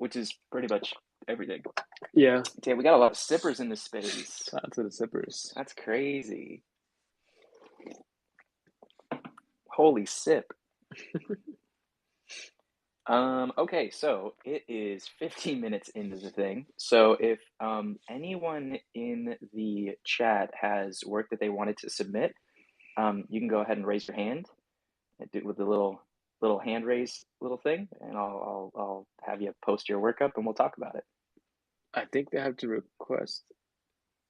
which is pretty much everything. Yeah, Damn, we got a lot of sippers in this space. shout out to the sippers. That's crazy. Holy sip. Okay, so it is 15 minutes into the thing. So if anyone in the chat has work that they wanted to submit, you can go ahead and raise your hand and do it with the little hand raise little thing, and I'll have you post your work up and we'll talk about it. I think they have to request.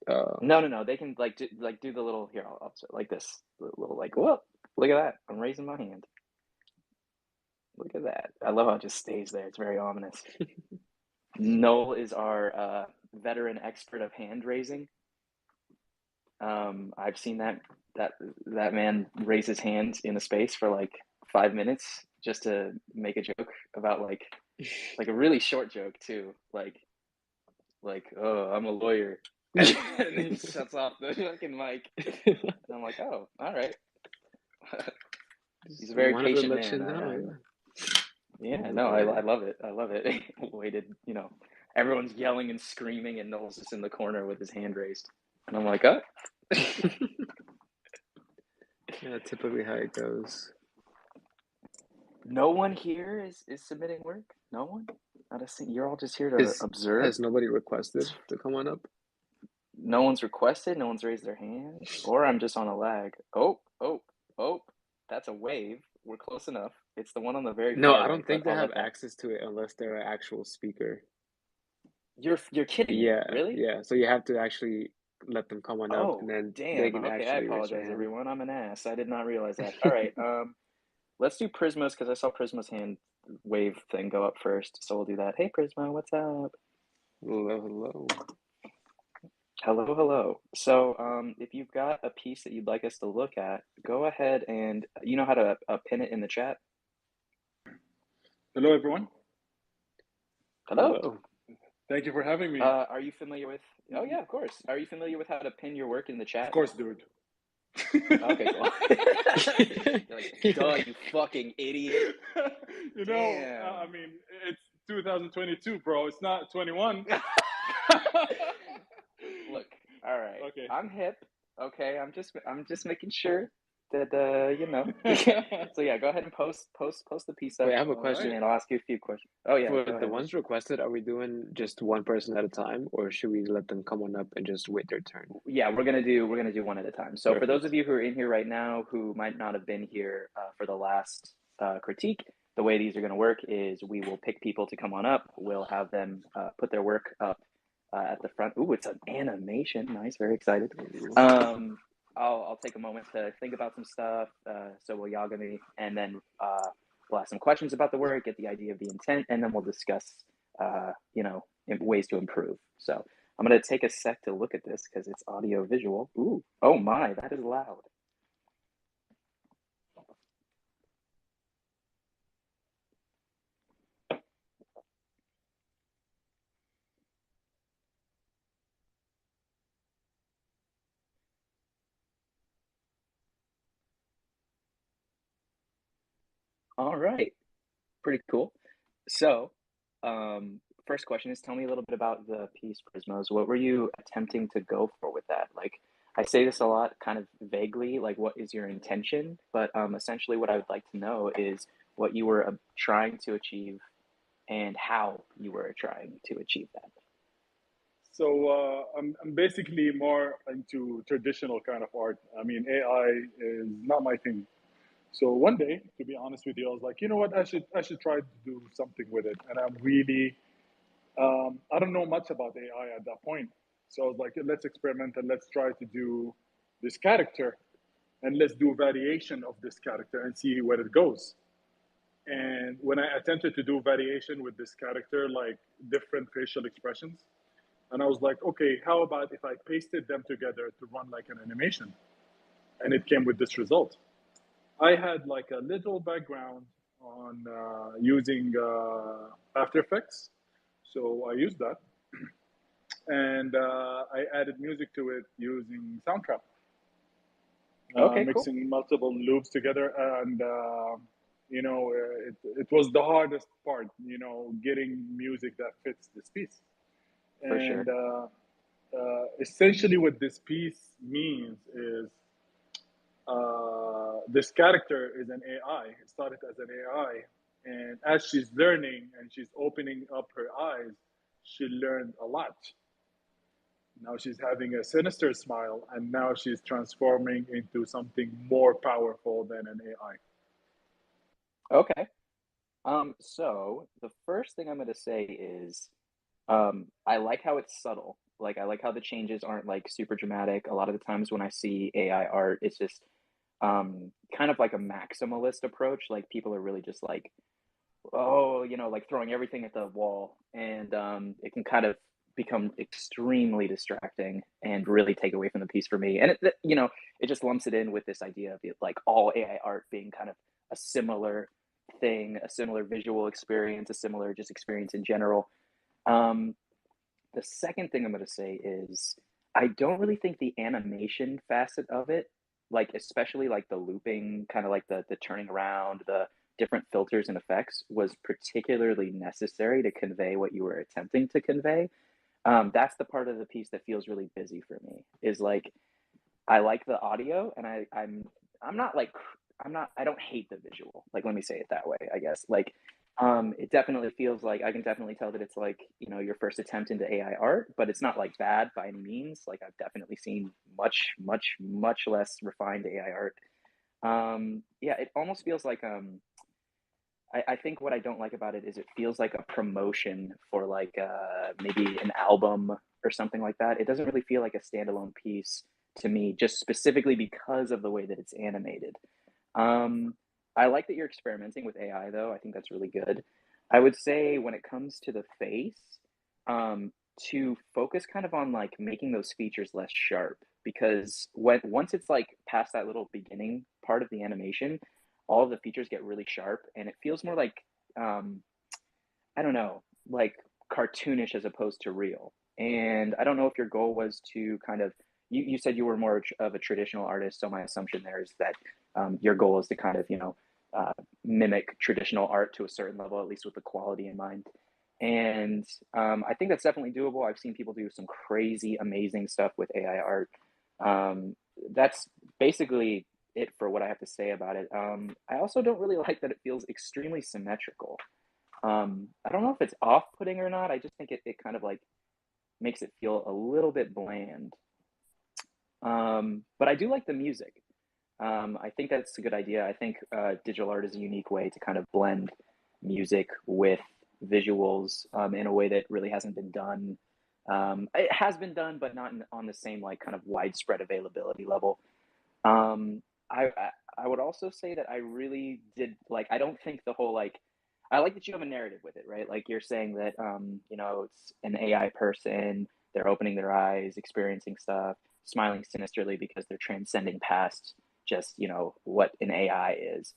Uh, No, they can do the little here. I'll like this little like whoa, look at that. I'm raising my hand. Look at that. I love how it just stays there. It's very ominous. Noel is our veteran expert of hand raising. I've seen that man raise his hand in a space for like 5 minutes just to make a joke about like a really short joke too, like oh I'm a lawyer, and then he shuts off the fucking mic, and I'm like oh all right. He's a very one of the patient elections now. man. Yeah, no, I love it. I love it. Waited, everyone's yelling and screaming, and Noel's just in the corner with his hand raised, and I'm like, oh. Yeah, typically how it goes. No one here is submitting work. No one. Not a single. You're all just here to Is observe. has nobody requested to come on up? No one's requested. No one's raised their hand. Or I'm just on a lag. Oh. That's a wave. We're close enough. It's the one on the very No, far I right, don't but think they I'll have let that. access to it unless they're an actual speaker. You're kidding me, Yeah, really? yeah. So you have to actually let them come on up, and Oh, then they damn. can Okay, I actually raise their apologize, hand. everyone. I'm an ass. I did not realize that. All right. Let's do Prisma's because I saw Prisma's hand wave thing go up first. So we'll do that. Hey, Prisma, what's up? Hello, hello. Hello. So, if you've got a piece that you'd like us to look at, go ahead and you know how to pin it in the chat. Hello, everyone. Hello. Hello. Thank you for having me. Are you familiar with? Oh yeah, of course. Are you familiar with how to pin your work in the chat? Of course, dude. Okay, cool. You're like, duh, you fucking idiot. You know, I mean, it's 2022, bro. It's not 21. Look, all right. Okay. I'm hip. Okay, I'm just making sure that So yeah, go ahead and post the piece up. Wait, I have a All question. right. And I'll ask you a few questions. Oh yeah, For go the ahead. ones requested, are we doing just one person at a time, or should we let them come on up and just wait their turn? Yeah, we're gonna do one at a time. So for those Perfect. of you who are in here right now who might not have been here for the last critique, the way these are gonna work is we will pick people to come on up. We'll have them put their work up at the front. Ooh, it's an animation. Nice, very excited. I'll take a moment to think about some stuff. So will Yagami, and then we'll ask some questions about the work, get the idea of the intent, and then we'll discuss, ways to improve. So I'm gonna take a sec to look at this because it's audio visual. Ooh, oh my, that is loud. All right, pretty cool. So, first question is tell me a little bit about the piece Prismos. What were you attempting to go for with that? Like, I say this a lot kind of vaguely, like, what is your intention? But essentially, what I would like to know is what you were trying to achieve and how you were trying to achieve that. So I'm basically more into traditional kind of art. I mean, AI is not my thing. So one day, to be honest with you, I was like, you know what, I should try to do something with it. And I'm really I don't know much about AI at that point. So I was like, let's experiment and let's try to do this character and let's do a variation of this character and see where it goes. And when I attempted to do variation with this character, like different facial expressions, and I was like, okay, how about if I pasted them together to run like an animation? And it came with this result. I had like a little background on using After Effects. So I used that. And I added music to it using Soundtrap, Okay, cool. mixing multiple loops together. And it was the hardest part, getting music that fits this piece. For And sure. essentially, what this piece means is this character is an AI. It started as an AI, and as she's learning and she's opening up her eyes, she learned a lot. Now she's having a sinister smile, and now she's transforming into something more powerful than an AI. Okay. So the first thing I'm gonna say is, I like how it's subtle. Like I like how the changes aren't like super dramatic. A lot of the times when I see AI art, it's just kind of like a maximalist approach. Like people are really just like, oh, like throwing everything at the wall, and it can kind of become extremely distracting and really take away from the piece for me. And it just lumps it in with this idea of it, like all AI art being kind of a similar thing, a similar visual experience, a similar just experience in general. Um, the second thing I'm going to say is I don't really think the animation facet of it, like especially like the looping, kind of like the turning around, the different filters and effects, was particularly necessary to convey what you were attempting to convey. That's the part of the piece that feels really busy for me. Is like I like the audio, and I'm not like I don't hate the visual. Like let me say it that way, I guess. Like it definitely feels like I can definitely tell that it's like, your first attempt into AI art, but it's not like bad by any means. Like I've definitely seen much, much, much less refined AI art. Yeah, it almost feels like I think what I don't like about it is it feels like a promotion for like maybe an album or something like that. It doesn't really feel like a standalone piece to me, just specifically because of the way that it's animated. Um, I like that you're experimenting with AI though. I think that's really good. I would say when it comes to the face, to focus kind of on like making those features less sharp, because once it's like past that little beginning part of the animation, all of the features get really sharp and it feels more like um, I don't know, like cartoonish as opposed to real. And I don't know if your goal was to kind of, you said you were more of a traditional artist. So my assumption there is that your goal is to kind of, mimic traditional art to a certain level, at least with the quality in mind. And I think that's definitely doable. I've seen people do some crazy, amazing stuff with AI art. Um, that's basically it for what I have to say about it. I also don't really like that it feels extremely symmetrical. I don't know if it's off-putting or not. I just think it kind of like makes it feel a little bit bland. But I do like the music. I think that's a good idea. I think digital art is a unique way to kind of blend music with visuals in a way that really hasn't been done. It has been done, but not on the same like kind of widespread availability level. Um, I would also say that I really did like. I don't think the whole like. I like that you have a narrative with it, right? Like you're saying that it's an AI person. They're opening their eyes, experiencing stuff, smiling sinisterly because they're transcending past just what an AI is.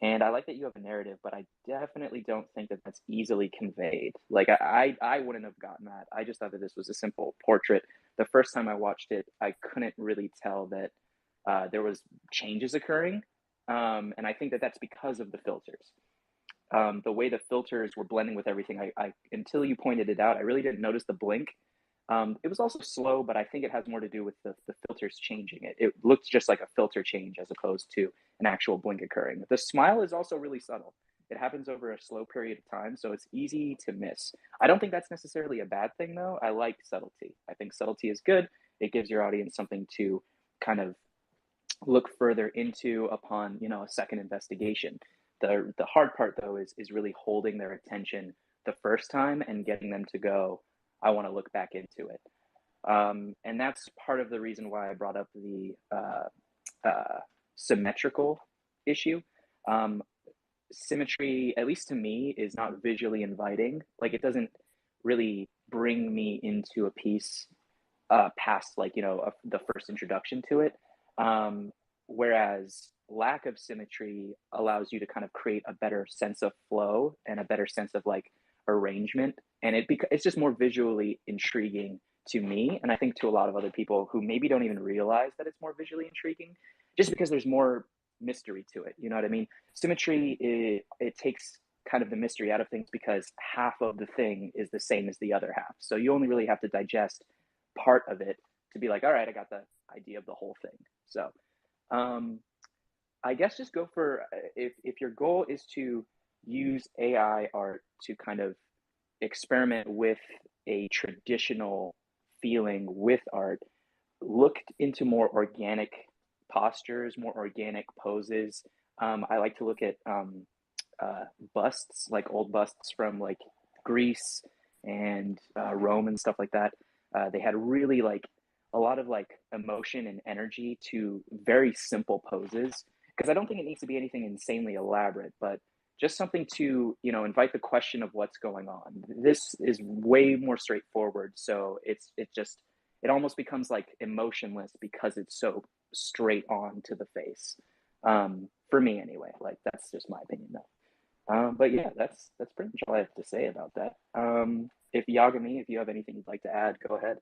And I like that you have a narrative, but I definitely don't think that that's easily conveyed. Like I wouldn't have gotten that. I just thought that this was a simple portrait. The first time I watched it, I couldn't really tell that there was changes occurring, and I think that that's because of the filters. The way the filters were blending with everything, I until you pointed it out, I really didn't notice the blink. It was also slow, but I think it has more to do with the filters changing it. It looked just like a filter change as opposed to an actual blink occurring. The smile is also really subtle. It happens over a slow period of time, so it's easy to miss. I don't think that's necessarily a bad thing, though. I like subtlety. I think subtlety is good. It gives your audience something to kind of look further into upon a second investigation. The hard part though is really holding their attention the first time and getting them to go, I want to look back into it. And that's part of the reason why I brought up the symmetrical issue. um, Symmetry, at least to me, is not visually inviting. Like it doesn't really bring me into a piece past like the first introduction to it. Um, Whereas lack of symmetry allows you to kind of create a better sense of flow and a better sense of like arrangement, and it's just more visually intriguing to me, and I think to a lot of other people who maybe don't even realize that it's more visually intriguing, just because there's more mystery to it. You know what I mean? Symmetry, it takes kind of the mystery out of things because half of the thing is the same as the other half. So you only really have to digest part of it to be like, all right, I got the idea of the whole thing. So I guess just go for, if your goal is to use AI art to kind of experiment with a traditional feeling with art, look into more organic postures, more organic poses. I like to look at busts, like old busts from like Greece and Rome and stuff like that. They had really like a lot of like emotion and energy to very simple poses. Because I don't think it needs to be anything insanely elaborate, but just something to, you know, invite the question of what's going on. This is way more straightforward, so it just, it almost becomes like emotionless because it's so straight on to the face. For me anyway, like that's just my opinion though. But yeah, that's pretty much all I have to say about that. If Yagami, if you have anything you'd like to add, go ahead.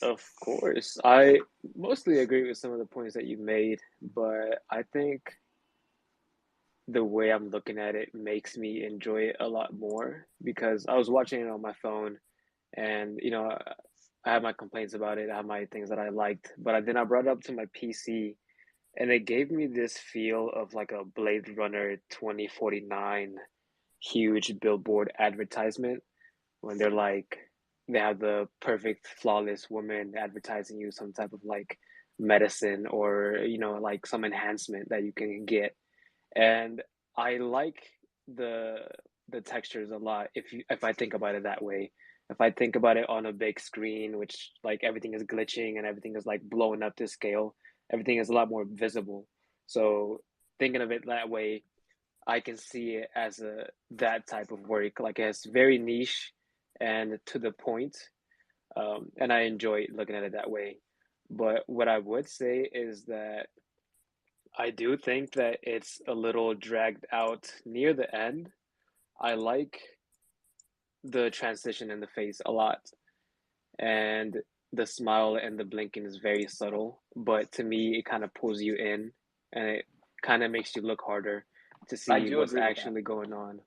Of course. I mostly agree with some of the points that you made, but I think the way I'm looking at it makes me enjoy it a lot more because I was watching it on my phone and, you know, I have my complaints about it, I have my things that I liked, but then I brought it up to my PC and it gave me this feel of like a Blade Runner 2049 huge billboard advertisement when they're like they have the perfect flawless woman advertising you some type of like medicine or you know like some enhancement that you can get. And I like the the textures a lot if I think about it that way. If I think about it on a big screen, which like everything is glitching and everything is like blowing up to scale, everything is a lot more visible. So thinking of it that way, I can see it as a that type of work. Like it's very niche and to the point, and I enjoy looking at it that way. But what I would say is that I do think that it's a little dragged out near the end. I like the transition in the face a lot, and the smile and the blinking is very subtle. But to me, it kind of pulls you in, and it kind of makes you look harder to I see do what's agree with that. actually going on.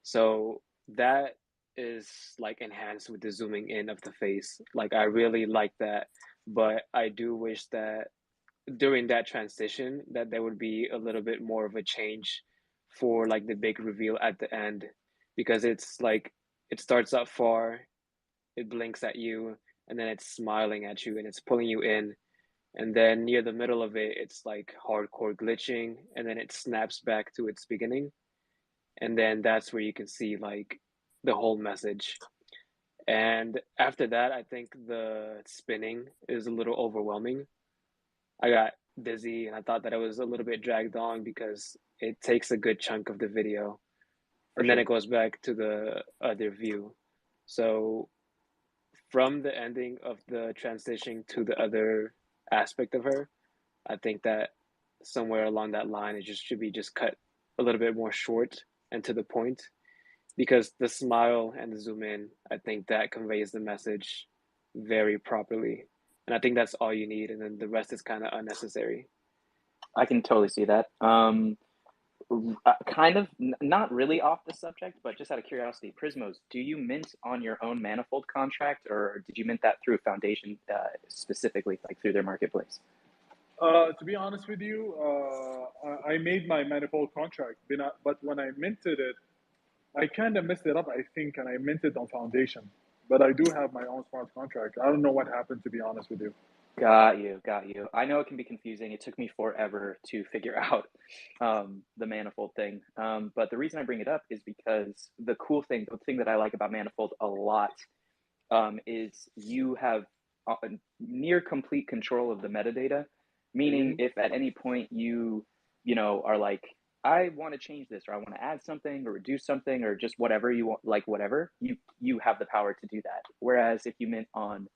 So that is like enhanced with the zooming in of the face. Like I really like that, but I do wish that during that transition that there would be a little bit more of a change for like the big reveal at the end because it's like it starts up far, it blinks at you, and then it's smiling at you and it's pulling you in. And then near the middle of it, it's like hardcore glitching, and then it snaps back to its beginning, and then that's where you can see like the whole message. And after that, I think the spinning is a little overwhelming. I got dizzy and I thought that it was a little bit dragged on because it takes a good chunk of the video For and then sure. it goes back to the other view. So from the ending of the transition to the other aspect of her, I think that somewhere along that line it just should be just cut a little bit more short and to the point because the smile and the zoom in, I think that conveys the message very properly. And I think that's all you need, and then the rest is kind of unnecessary. I can totally see that. Kind of not really off the subject, but just out of curiosity, Prismos, do you mint on your own Manifold contract, or did you mint that through Foundation specifically, like through their marketplace? To be honest with you, I made my manifold contract, but when I minted it, I kind of messed it up, I think, and I minted on Foundation. But I do have my own smart contract. I don't know what happened, to be honest with you. Got you, got you. I know it can be confusing. It took me forever to figure out the Manifold thing. But the reason I bring it up is because the thing that I like about Manifold a lot is you have near complete control of the metadata. Meaning, Mm-hmm. if at any point you know, are like, I want to change this, or I want to add something, or reduce something, or just whatever you want, like whatever, you have the power to do that. Whereas if you mint on,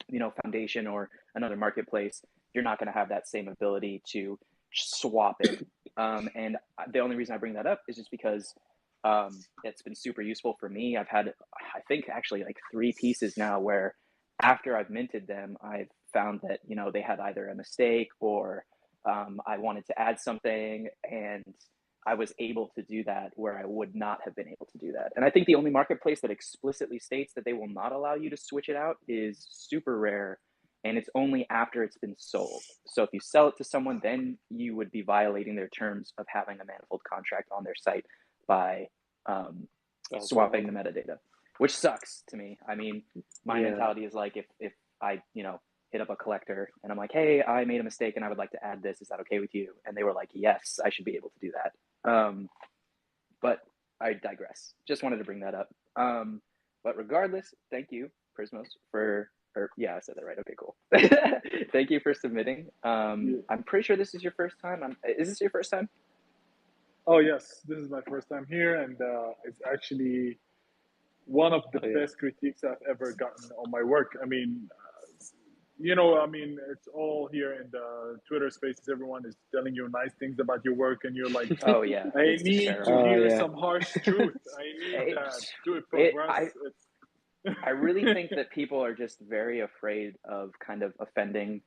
you know, Foundation or another marketplace, you're not going to have that same ability to swap it. And the only reason I bring that up is just because it's been super useful for me. I've had, I think, actually like 3 pieces now where after I've minted them, I've found that, you know, they had either a mistake or I wanted to add something, and I was able to do that where I would not have been able to do that. And I think the only marketplace that explicitly states that they will not allow you to switch it out is super rare, and it's only after it's been sold. So if you sell it to someone, then you would be violating their terms of having a Manifold contract on their site by swapping the metadata, which sucks to me. I mean, my mentality is like, if I, hit up a collector and I'm like, hey, I made a mistake and I would like to add this. Is that okay with you? And they were like, yes, I should be able to do that. But I digress. Just wanted to bring that up. But regardless, thank you, Prismos, I said that right. Okay, cool. Thank you for submitting. I'm pretty sure this is your first time. Is this your first time? Oh, yes. This is my first time here, and it's actually one of the best critiques I've ever gotten on my work. I mean, it's all here in the Twitter spaces. Everyone is telling you nice things about your work, and you're like, oh, yeah. I need to hear some harsh truth. I need that to progress. I really think that people are just very afraid of kind of offending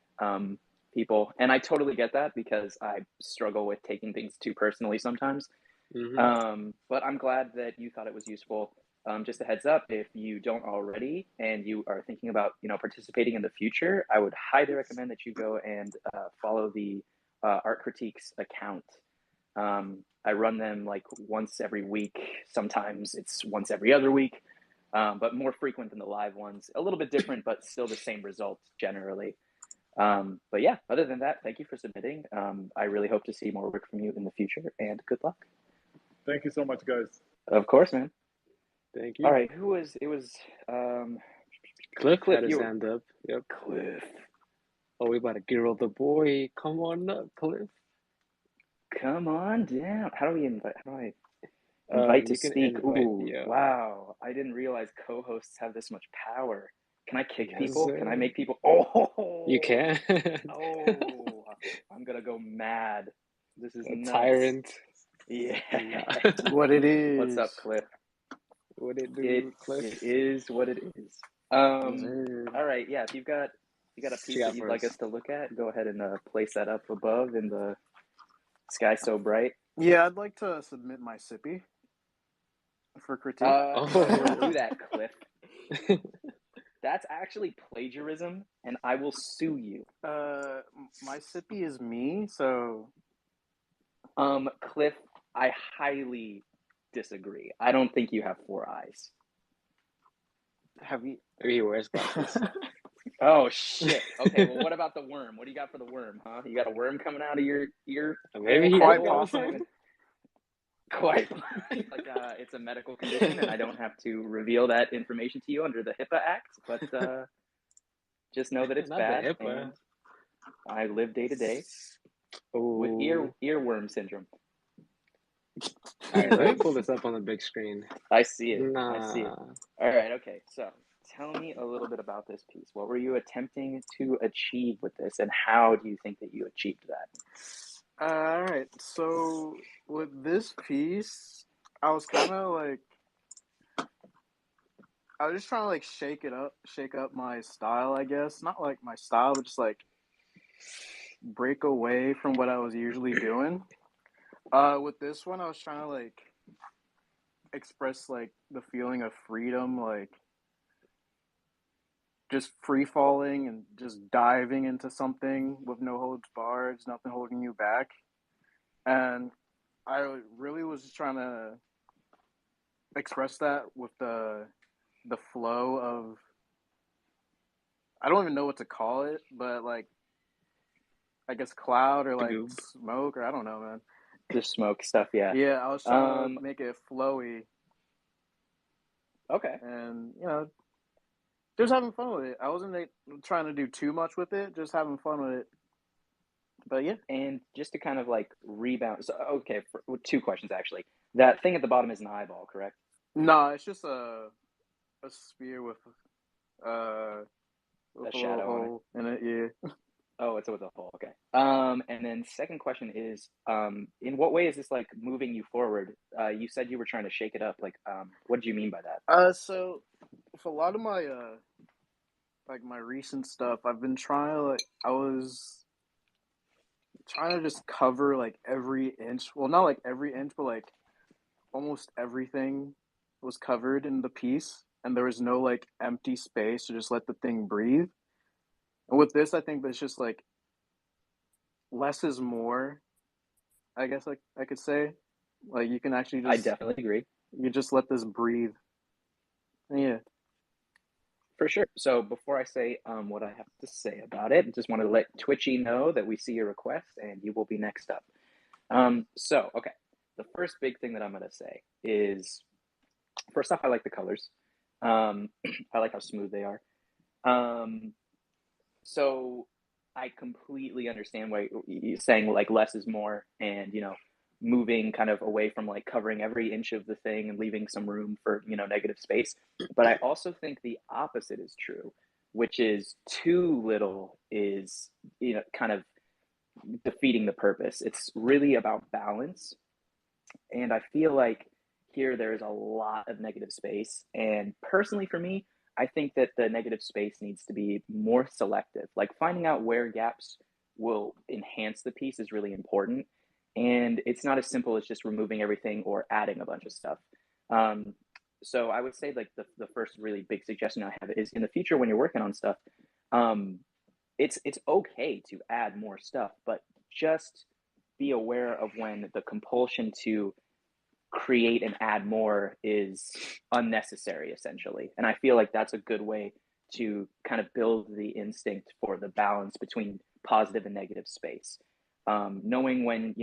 people. And I totally get that because I struggle with taking things too personally sometimes. Mm-hmm. But I'm glad that you thought it was useful. Just a heads up, if you don't already and you are thinking about, participating in the future, I would highly recommend that you go and follow the Art Critiques account. I run them like once every week. Sometimes it's once every other week. But more frequent than the live ones. A little bit different, but still the same results generally. But yeah, other than that, thank you for submitting. I really hope to see more work from you in the future, and good luck. Thank you so much, guys. Of course, man. Thank you. All right, it was Cliff had his hand up. Yep. Cliff. Oh, we about to grill the boy. Come on up, Cliff. Come on down. How do I invite to speak? Ooh, wow. I didn't realize co-hosts have this much power. Can I kick people? Can I make people? Oh, you can. Oh, I'm gonna go mad. This is a tyrant. Yeah. What it is. What's up, Cliff? What it do, Cliff? It is what it is. All right. Yeah. If you got a piece that you'd like us to look at, go ahead and place that up above in the sky so bright. Yeah, I'd like to submit my sippy for critique. Don't do that, Cliff. That's actually plagiarism, and I will sue you. My sippy is me, so. Cliff, I highly disagree. I don't think you have 4 eyes. Have you? He wears glasses. Oh shit. Okay, well, what about the worm? What do you got for the worm, huh? You got a worm coming out of your ear? Maybe he quite possibly. Quite like it's a medical condition, and I don't have to reveal that information to you under the HIPAA Act, but just know that it's Not bad. The HIPAA. And I live day to day with earworm syndrome. All right, let me pull this up on the big screen. I see it. I see it. All right. Okay. So tell me a little bit about this piece. What were you attempting to achieve with this, and how do you think that you achieved that? All right. So with this piece, I was kind of like, I was just trying to like shake up my style, I guess. Not like my style, but just like break away from what I was usually doing. With this one, I was trying to like express like the feeling of freedom, like just free falling and just diving into something with no holds barred, nothing holding you back. And I really was just trying to express that with the flow of, I don't even know what to call it, but like, I guess cloud or like smoke, or I don't know, man. Just smoke stuff, yeah. Yeah, I was trying to make it flowy. Okay. And, just having fun with it. I wasn't trying to do too much with it, just having fun with it. But yeah. And just to kind of like rebound. So, okay, 2 questions actually. That thing at the bottom is an eyeball, correct? No, it's just a sphere with a shadow hole in it. Yeah. Oh, it's with a hole. Okay. And then second question is, in what way is this like moving you forward? You said you were trying to shake it up. Like, what did you mean by that? So for a lot of my like my recent stuff, I've been trying to I was trying to just cover like every inch. Well, not like every inch, but like almost everything was covered in the piece, and there was no like empty space to just let the thing breathe. And with this, I think there's just like less is more. I guess like I could say, like you can actually I just definitely agree. you just let this breathe. Yeah. For sure. So before I say what I have to say about it, I just want to let Twitchy know that we see your request and you will be next up. Okay. The first big thing that I'm going to say is, first off, I like the colors. I like how smooth they are. So I completely understand why you're saying like less is more, and moving kind of away from like covering every inch of the thing and leaving some room for negative space. But I also think the opposite is true, which is too little is kind of defeating the purpose. It's really about balance, and I feel like here there's a lot of negative space. And personally, for me, I think that the negative space needs to be more selective. Like finding out where gaps will enhance the piece is really important. And it's not as simple as just removing everything or adding a bunch of stuff. So I would say like the first really big suggestion I have is in the future when you're working on stuff, um, it's okay to add more stuff, but just be aware of when the compulsion to create and add more is unnecessary, essentially. And I feel like that's a good way to kind of build the instinct for the balance between positive and negative space. Knowing when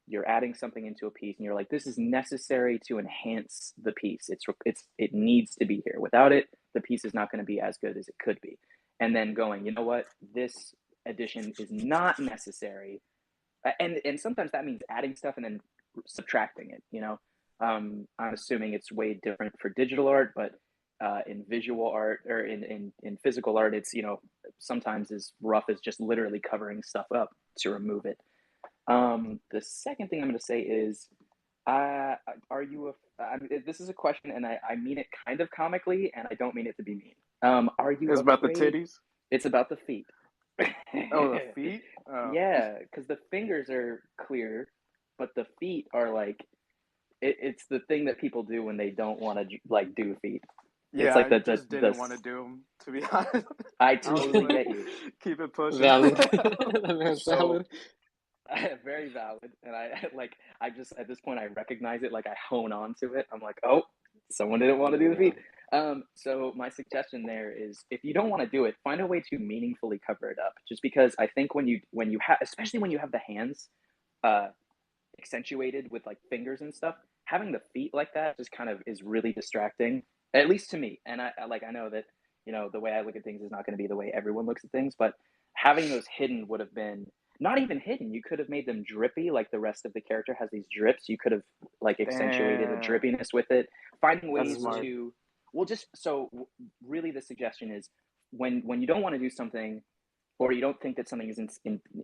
you're adding something into a piece and you're like, this is necessary to enhance the piece. It needs to be here. Without it, the piece is not going to be as good as it could be. And then going, you know what, this addition is not necessary. And sometimes that means adding stuff and then subtracting it. I'm assuming it's way different for digital art, but in visual art or in physical art, it's sometimes as rough as just literally covering stuff up to remove it. The second thing I'm going to say is, are you this is a question, and I mean it kind of comically, and I don't mean it to be mean. Are you It's about the afraid? titties. It's about the feet. Oh, the feet. Oh. Yeah, because the fingers are clear, but the feet are like it's the thing that people do when they don't want to like do feet. Yeah, It's like I just didn't want to do them, to be honest. I I was totally like, get you. keep it pushing. Valid. That man's So valid. very valid, and I just at this point I recognize it, like I hone on to it. I'm like, oh, someone didn't want to do the feet. So my suggestion there is, if you don't want to do it, find a way to meaningfully cover it up. Just because I think when you have, especially when you have the hands accentuated with like fingers and stuff, having the feet like that just kind of is really distracting, at least to me. And I know that the way I look at things is not going to be the way everyone looks at things, but having those hidden would have been not even hidden. You could have made them drippy, like the rest of the character has these drips. You could have like accentuated the Damn, drippiness with it. Finding that's ways smart. to really the suggestion is when you don't want to do something, or you don't think that something is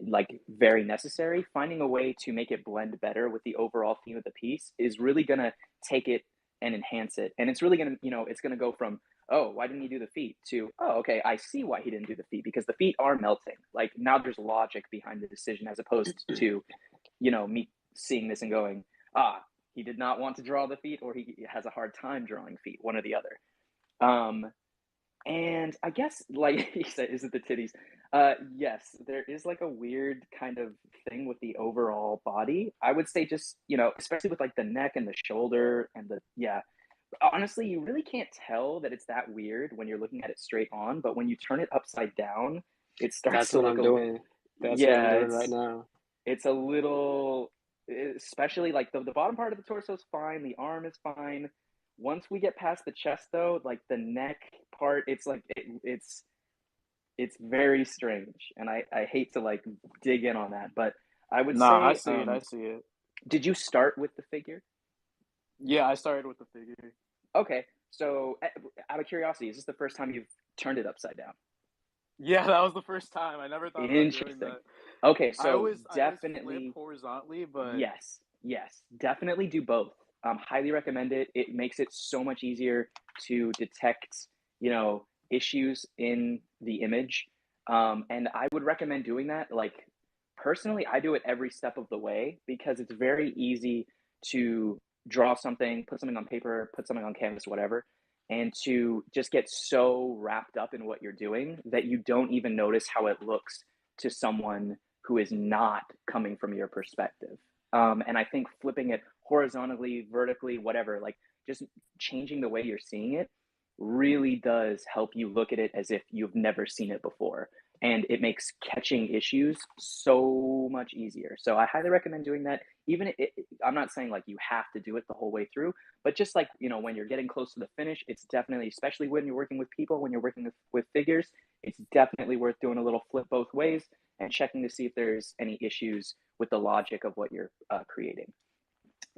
like very necessary, finding a way to make it blend better with the overall theme of the piece is really going to take it and enhance it. And it's really going to, it's going to go from, oh, why didn't he do the feet, to, oh, okay, I see why he didn't do the feet, because the feet are melting. Like now there's logic behind the decision, as opposed to, me seeing this and going, he did not want to draw the feet, or he has a hard time drawing feet, one or the other. And I guess, like he said, is it the titties? Yes, there is like a weird kind of thing with the overall body. I would say just, especially with like the neck and the shoulder and yeah. Honestly, you really can't tell that it's that weird when you're looking at it straight on, but when you turn it upside down, it starts That's to what look I'm doing. That's what I'm doing right now. It's a little, especially like the bottom part of the torso is fine, the arm is fine. Once we get past the chest, though, like the neck part, it's like it's very strange, and I hate to like dig in on that, but I would Nah, I say, see it. I see it. did you start with the figure? Yeah, I started with the figure. Okay, so out of curiosity, is this the first time you've turned it upside down? Yeah, that was the first time. I never thought about doing Interesting. that. Okay, so I always definitely flip horizontally, but yes, definitely do both. Highly recommend it. It makes it so much easier to detect, issues in the image. And I would recommend doing that like personally, I do it every step of the way because it's very easy to draw something, put something on paper, put something on canvas, whatever, and to just get so wrapped up in what you're doing that you don't even notice how it looks to someone who is not coming from your perspective. And I think flipping it horizontally, vertically, whatever, like just changing the way you're seeing it really does help you look at it as if you've never seen it before. And it makes catching issues so much easier. So I highly recommend doing that. Even I'm not saying like you have to do it the whole way through, but just like, you know, when you're getting close to the finish, it's definitely, especially when you're working with people, when you're working with figures, it's definitely worth doing a little flip both ways and checking to see if there's any issues with the logic of what you're creating.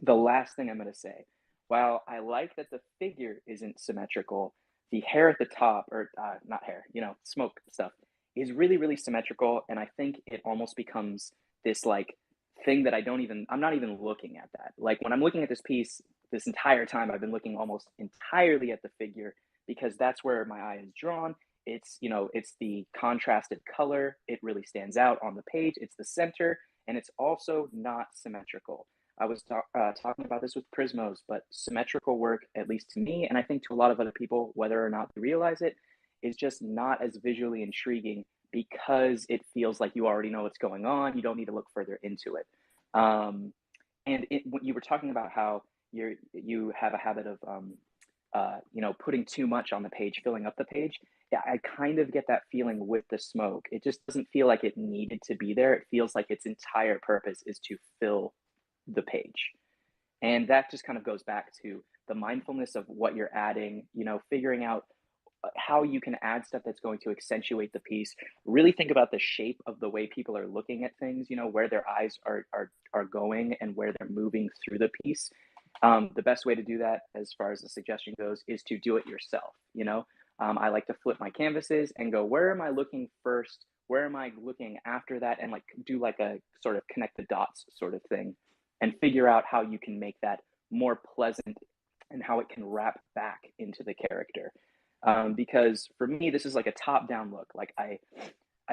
The last thing I'm going to say, while I like that the figure isn't symmetrical, the hair at the top, or not hair, you know, smoke stuff, is really, really symmetrical. And I think it almost becomes this like thing that I'm not even looking at that. Like when I'm looking at this piece, this entire time, I've been looking almost entirely at the figure because that's where my eye is drawn. It's, you know, it's the contrasted color. It really stands out on the page. It's the center, and it's also not symmetrical. I was talking about this with Prismos, but symmetrical work, at least to me, and I think to a lot of other people, whether or not they realize it, is just not as visually intriguing because it feels like you already know what's going on. You don't need to look further into it. When you were talking about how you have a habit of you know, putting too much on the page, filling up the page. Yeah, I kind of get that feeling with the smoke. It just doesn't feel like it needed to be there. It feels like its entire purpose is to fill the page. And that just kind of goes back to the mindfulness of what you're adding, you know, figuring out how you can add stuff that's going to accentuate the piece. Really think about the shape of the way people are looking at things, you know, where their eyes are going and where they're moving through the piece. The best way to do that, as far as the suggestion goes, is to do it yourself. You know, I like to flip my canvases and go, where am I looking first? Where am I looking after that? And like do like a sort of connect the dots sort of thing and figure out how you can make that more pleasant and how it can wrap back into the character. Because for me, this is like a top down look. Like I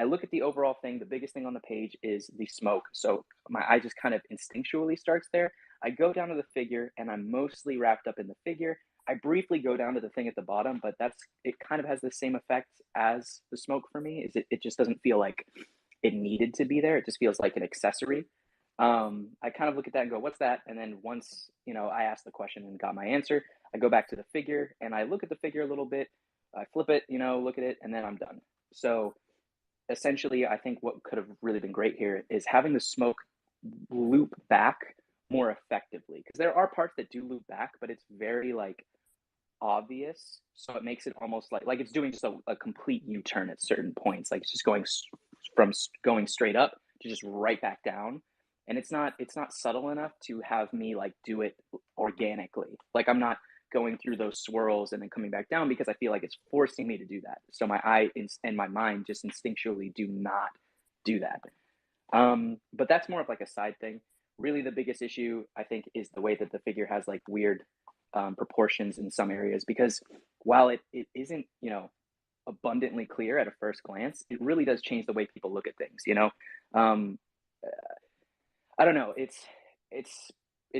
look at the overall thing. The biggest thing on the page is the smoke. So my eye just kind of instinctually starts there. I go down to the figure and I'm mostly wrapped up in the figure. I briefly go down to the thing at the bottom, but it kind of has the same effect as the smoke for me. It just doesn't feel like it needed to be there. It just feels like an accessory. I kind of look at that and go, what's that? And then once, you know, I asked the question and got my answer, I go back to the figure and I look at the figure a little bit. I flip it, you know, look at it, and then I'm done. So essentially, I think what could have really been great here is having the smoke loop back more effectively, because there are parts that do loop back, but it's very like obvious. So it makes it almost like it's doing just a complete U-turn at certain points. Like it's just from going straight up to just right back down. And it's not subtle enough to have me like do it organically. Like I'm not going through those swirls and then coming back down because I feel like it's forcing me to do that. So my eye and my mind just instinctually do not do that. But that's more of like a side thing. Really, the biggest issue I think is the way that the figure has like weird proportions in some areas, because while it isn't, you know, abundantly clear at a first glance, it really does change the way people look at things, you know. I don't know. It's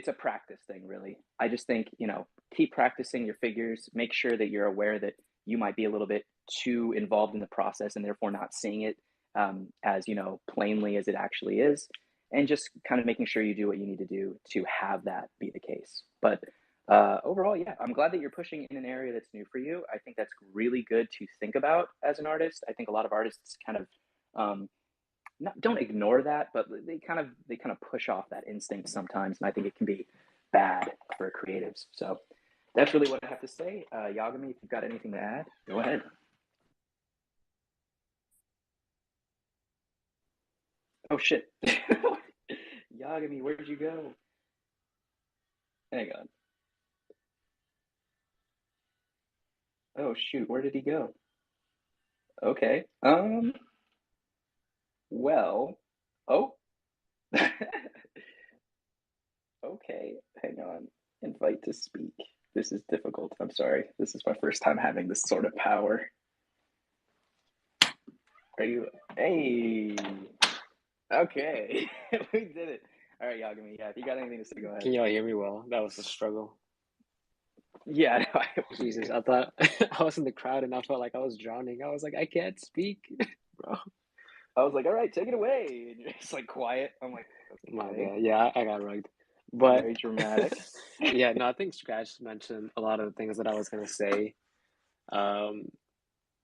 a practice thing, really. I just think, you know, keep practicing your figures. Make sure that you're aware that you might be a little bit too involved in the process and therefore not seeing it as, you know, plainly as it actually is, and just kind of making sure you do what you need to do to have that be the case. But overall, yeah, I'm glad that you're pushing in an area that's new for you. I think that's really good to think about as an artist. I think a lot of artists kind of don't ignore that, but they kind of push off that instinct sometimes, and I think it can be bad for creatives. So that's really what I have to say. Yagami, if you've got anything to add, go ahead. Oh shit. Yagami, where did you go? Hang on. Oh shoot, where did he go? Okay. Well, oh. Okay, hang on. Invite to speak. This is difficult. I'm sorry. This is my first time having this sort of power. Are you? Hey. Okay, we did it. All right, Yagami. Yeah, if you got anything to say, go ahead. Can y'all hear me well? That was a struggle. Yeah, no, I Jesus, I thought I was in the crowd and I felt like I was drowning. I was like, I can't speak, bro. was like, all right, take it away. And you're just like quiet. I'm like, My okay, bad. Yeah, I got rugged. But very dramatic. yeah, no, I think Scratch mentioned a lot of the things that I was gonna say. Um,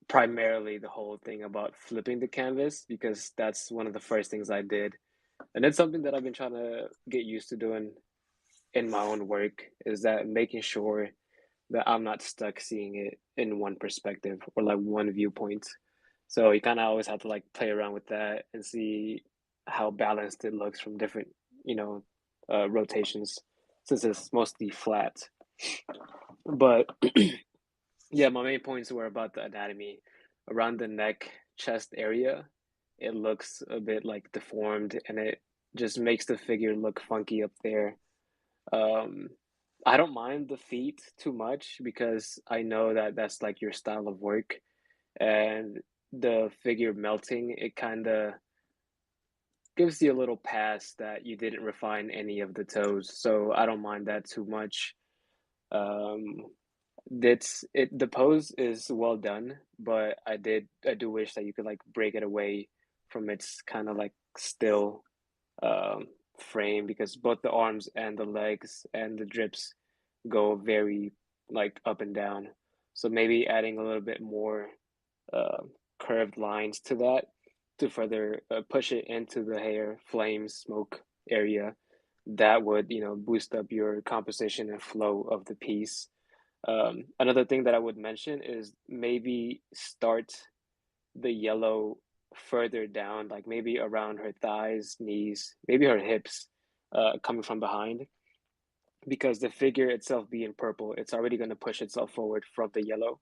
Primarily the whole thing about flipping the canvas because that's one of the first things I did. And it's something that I've been trying to get used to doing in my own work is that making sure that I'm not stuck seeing it in one perspective or like one viewpoint. So you kind of always have to like play around with that and see how balanced it looks from different, you know, rotations since it's mostly flat. But yeah, my main points were about the anatomy around the neck, chest area. It looks a bit like deformed and it just makes the figure look funky up there. Um, I don't mind the feet too much because I know that that's like your style of work and the figure melting, it kind of gives you a little pass that you didn't refine any of the toes. So I don't mind that too much. Um, that's it. The pose is well done, but I do wish that you could like break it away from its kind of like still um, frame because both the arms and the legs and the drips go very like up and down. So maybe adding a little bit more uh, curved lines to that to further push it into the hair, flame, smoke area. That would, you know, boost up your composition and flow of the piece. Another thing that I would mention is maybe start the yellow further down, like maybe around her thighs, knees, maybe her hips, coming from behind, because the figure itself being purple, it's already going to push itself forward from the yellow.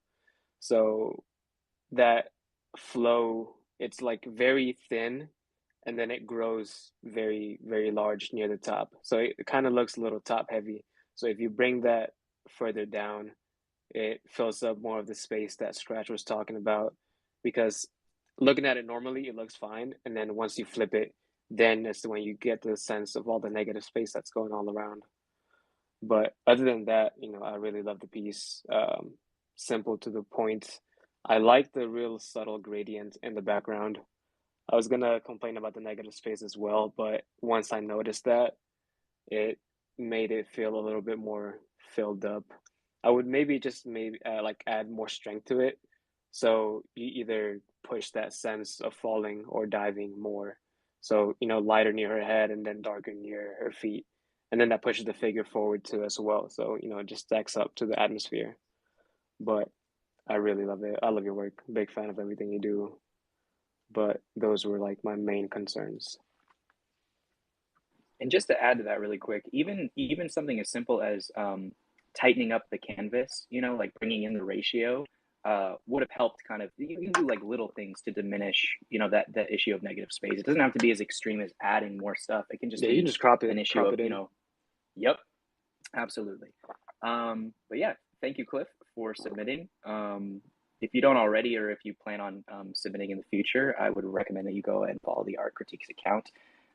So that flow, it's like very thin and then it grows very, very large near the top. So it kind of looks a little top heavy. So if you bring that further down, it fills up more of the space that Scratch was talking about because looking at it normally, it looks fine. And then once you flip it, then it's when you get the sense of all the negative space that's going all around. But other than that, you know, I really love the piece. Simple to the point. I like the real subtle gradient in the background. I was gonna complain about the negative space as well, but once I noticed that, it made it feel a little bit more filled up. I would maybe like add more strength to it. So you either push that sense of falling or diving more. So, you know, lighter near her head and then darker near her feet. And then that pushes the figure forward too as well. So, you know, it just stacks up to the atmosphere. But I really love it. I love your work. Big fan of everything you do. But those were like my main concerns. And just to add to that really quick, even something as simple as tightening up the canvas, you know, like bringing in the ratio, would have helped. Kind of, you can do like little things to diminish, you know, that issue of negative space. It doesn't have to be as extreme as adding more stuff. It can just Yeah, you can be just an issue crop of, it you in. know, yep, absolutely. But yeah, thank you, Cliff, for submitting. If you don't already, or if you plan on submitting in the future, I would recommend that you go and follow the Art Critiques account.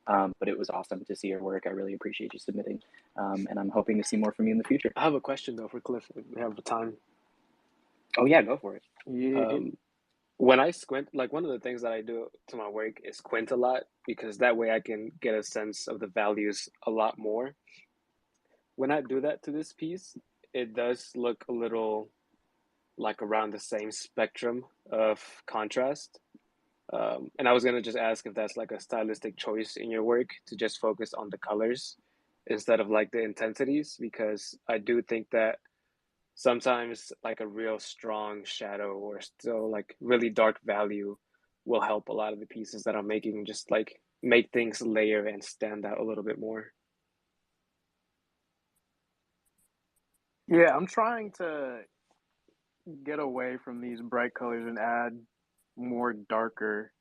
But it was awesome to see your work. I really appreciate you submitting. And I'm hoping to see more from you in the future. I have a question though for Cliff if we have the time. Oh, yeah, go for it. Yeah. When I squint, like one of the things that I do to my work is squint a lot because that way I can get a sense of the values a lot more. When I do that to this piece, it does look a little like around the same spectrum of contrast. And I was gonna just ask if that's like a stylistic choice in your work to just focus on the colors instead of like the intensities, because I do think that sometimes like a real strong shadow or still like really dark value will help a lot of the pieces that I'm making just like make things layer and stand out a little bit more. Yeah, I'm trying to get away from these bright colors and add more darker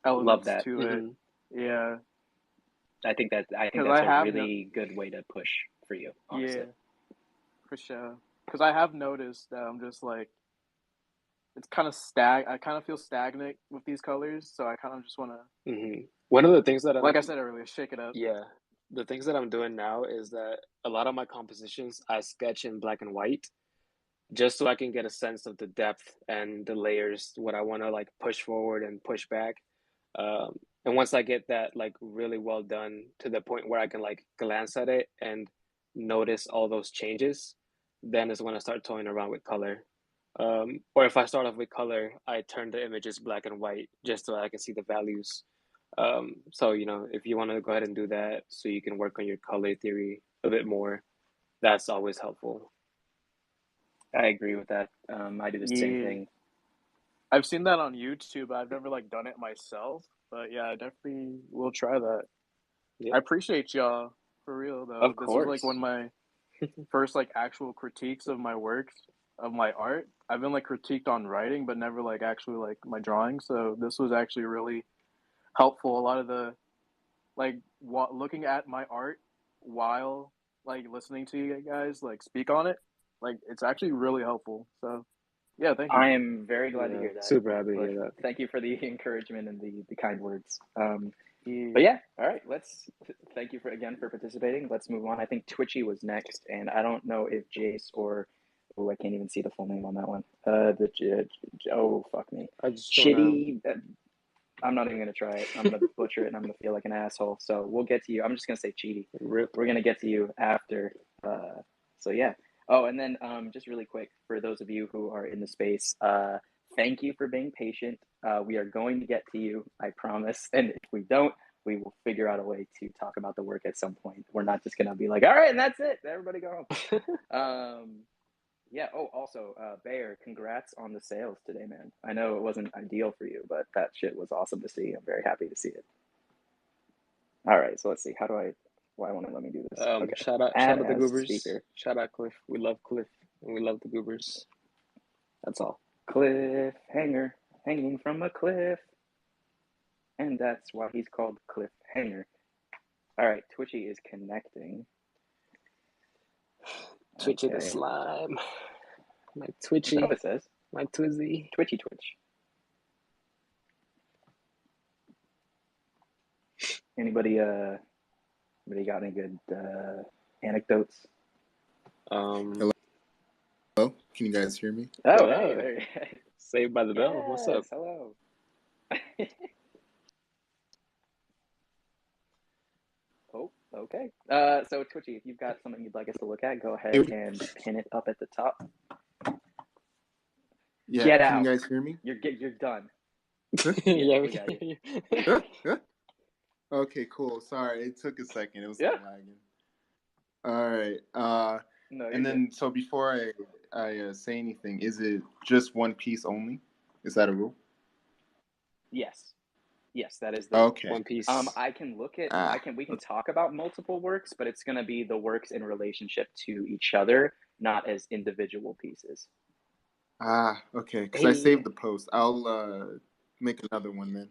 Love elements that. to it. Mm-hmm. Yeah, I think because that's I a have no. really good way to push for you, honestly. Yeah, for sure. Because I have noticed that I'm just like it's kind of I kind of feel stagnant with these colors, so I kind of just want to, One of the things that like I said earlier, shake it up. yeah, the things that I'm doing now is that a lot of my compositions I sketch in black and white just so I can get a sense of the depth and the layers, what I want to like push forward and push back. And once I get that like really well done to the point where I can like glance at it and notice all those changes, then is when I start toying around with color. Or if I start off with color, I turn the images black and white just so I can see the values. So, you know, if you want to go ahead and do that so you can work on your color theory a bit more, that's always helpful. I agree with that. I do the same Yeah. thing. I've seen that on YouTube. I've never like done it myself, but yeah, I definitely will try that. Yeah. I appreciate y'all for real though. Of This course. was like one of my first like actual critiques of my works, of my art. I've been like critiqued on writing, but never like actually like my drawing. So this was actually really helpful. A lot of the like looking at my art while like listening to you guys like speak on it, like it's actually really helpful. So yeah, thank you. I am very glad to hear that. Super happy to But hear that. thank you for the encouragement and the kind words. Yeah. But yeah, all right. Thank you for participating. Let's move on. I think Twitchy was next, and I don't know if Jace or I can't even see the full name on that one. Oh fuck me, I just don't know. Shitty. I'm not even gonna try it. I'm gonna butcher it, and I'm gonna feel like an asshole. So we'll get to you. I'm just gonna say Cheaty. Rip. We're gonna get to you after. So yeah. Oh, and then just really quick for those of you who are in the space, thank you for being patient. We are going to get to you, I promise. And if we don't, we will figure out a way to talk about the work at some point. We're not just gonna be like, all right, and that's it. Everybody go home. Yeah. Oh, also, Bayer, congrats on the sales today, man. I know it wasn't ideal for you, but that shit was awesome to see. I'm very happy to see it. All right, so let's see. Why won't it let me do this? Okay. Shout out the Goobers. Speaker. Shout out Cliff. We love Cliff and we love the Goobers. That's all. Cliffhanger, hanging from a cliff. And that's why he's called Cliffhanger. All right, Twitchy is connecting. Twitchy the slime. My Twitchy. Is that what it says? My Twizzy. Twitchy Twitch. Anybody got any good anecdotes? Hello? Can you guys hear me? Oh, Hello. hey. Saved by the Bell. Yes, What's up? Hello. Oh, okay. So Twitchy, if you've got something you'd like us to look at, go ahead and pin it up at the top. Yeah, Get can out. you guys hear me? You're done. Yeah, we we got can you. hear you. Okay, cool. Sorry, it took a second. It was Yeah. lagging. All right. No, And then, so before I say anything, is it just one piece only? Is that a rule? Yes, that is the Okay. One Piece. I can look at we can let's- talk about multiple works, but it's going to be the works in relationship to each other, not as individual pieces. Okay. Because I saved the post. I'll make another one then.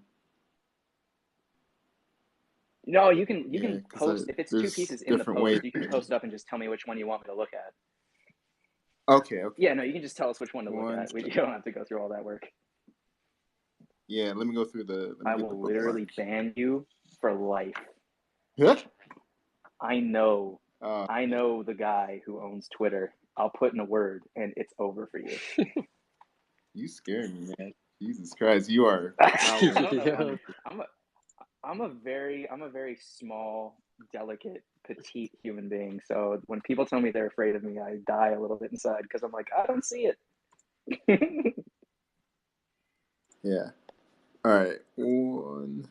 No, you can Yeah, 'cause post if it's two there's pieces in the different post. ways. You can post it up and just tell me which one you want me to look at. Okay. Yeah, no, you can just tell us which one to look One at. You don't have to go through all that work. Yeah, let me go through I will literally ban you for life. Yeah. I know Yeah. the guy who owns Twitter. I'll put in a word and it's over for you. You scared me, man. Jesus Christ, you are. Yeah. I'm a very small, delicate, petite human being. So when people tell me they're afraid of me, I die a little bit inside because I'm like, I don't see it. Yeah. All right. 1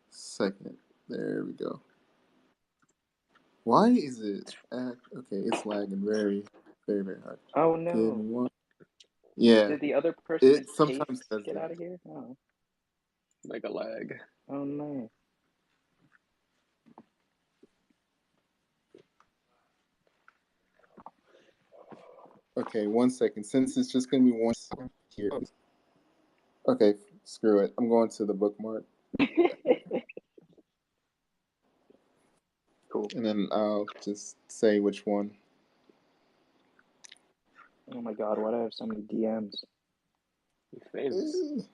second. There we go. Why is it? Okay, it's lagging very, very, very hard. Oh Give no! me one. Yeah. Did the other person It sometimes does get that. out of here? Oh. Like a lag. Oh no! Okay, 1 second. Since it's just gonna be one here. Okay, screw it. I'm going to the bookmark. Cool. And then I'll just say which one. Oh my god! Why do I have so many DMs? You're famous.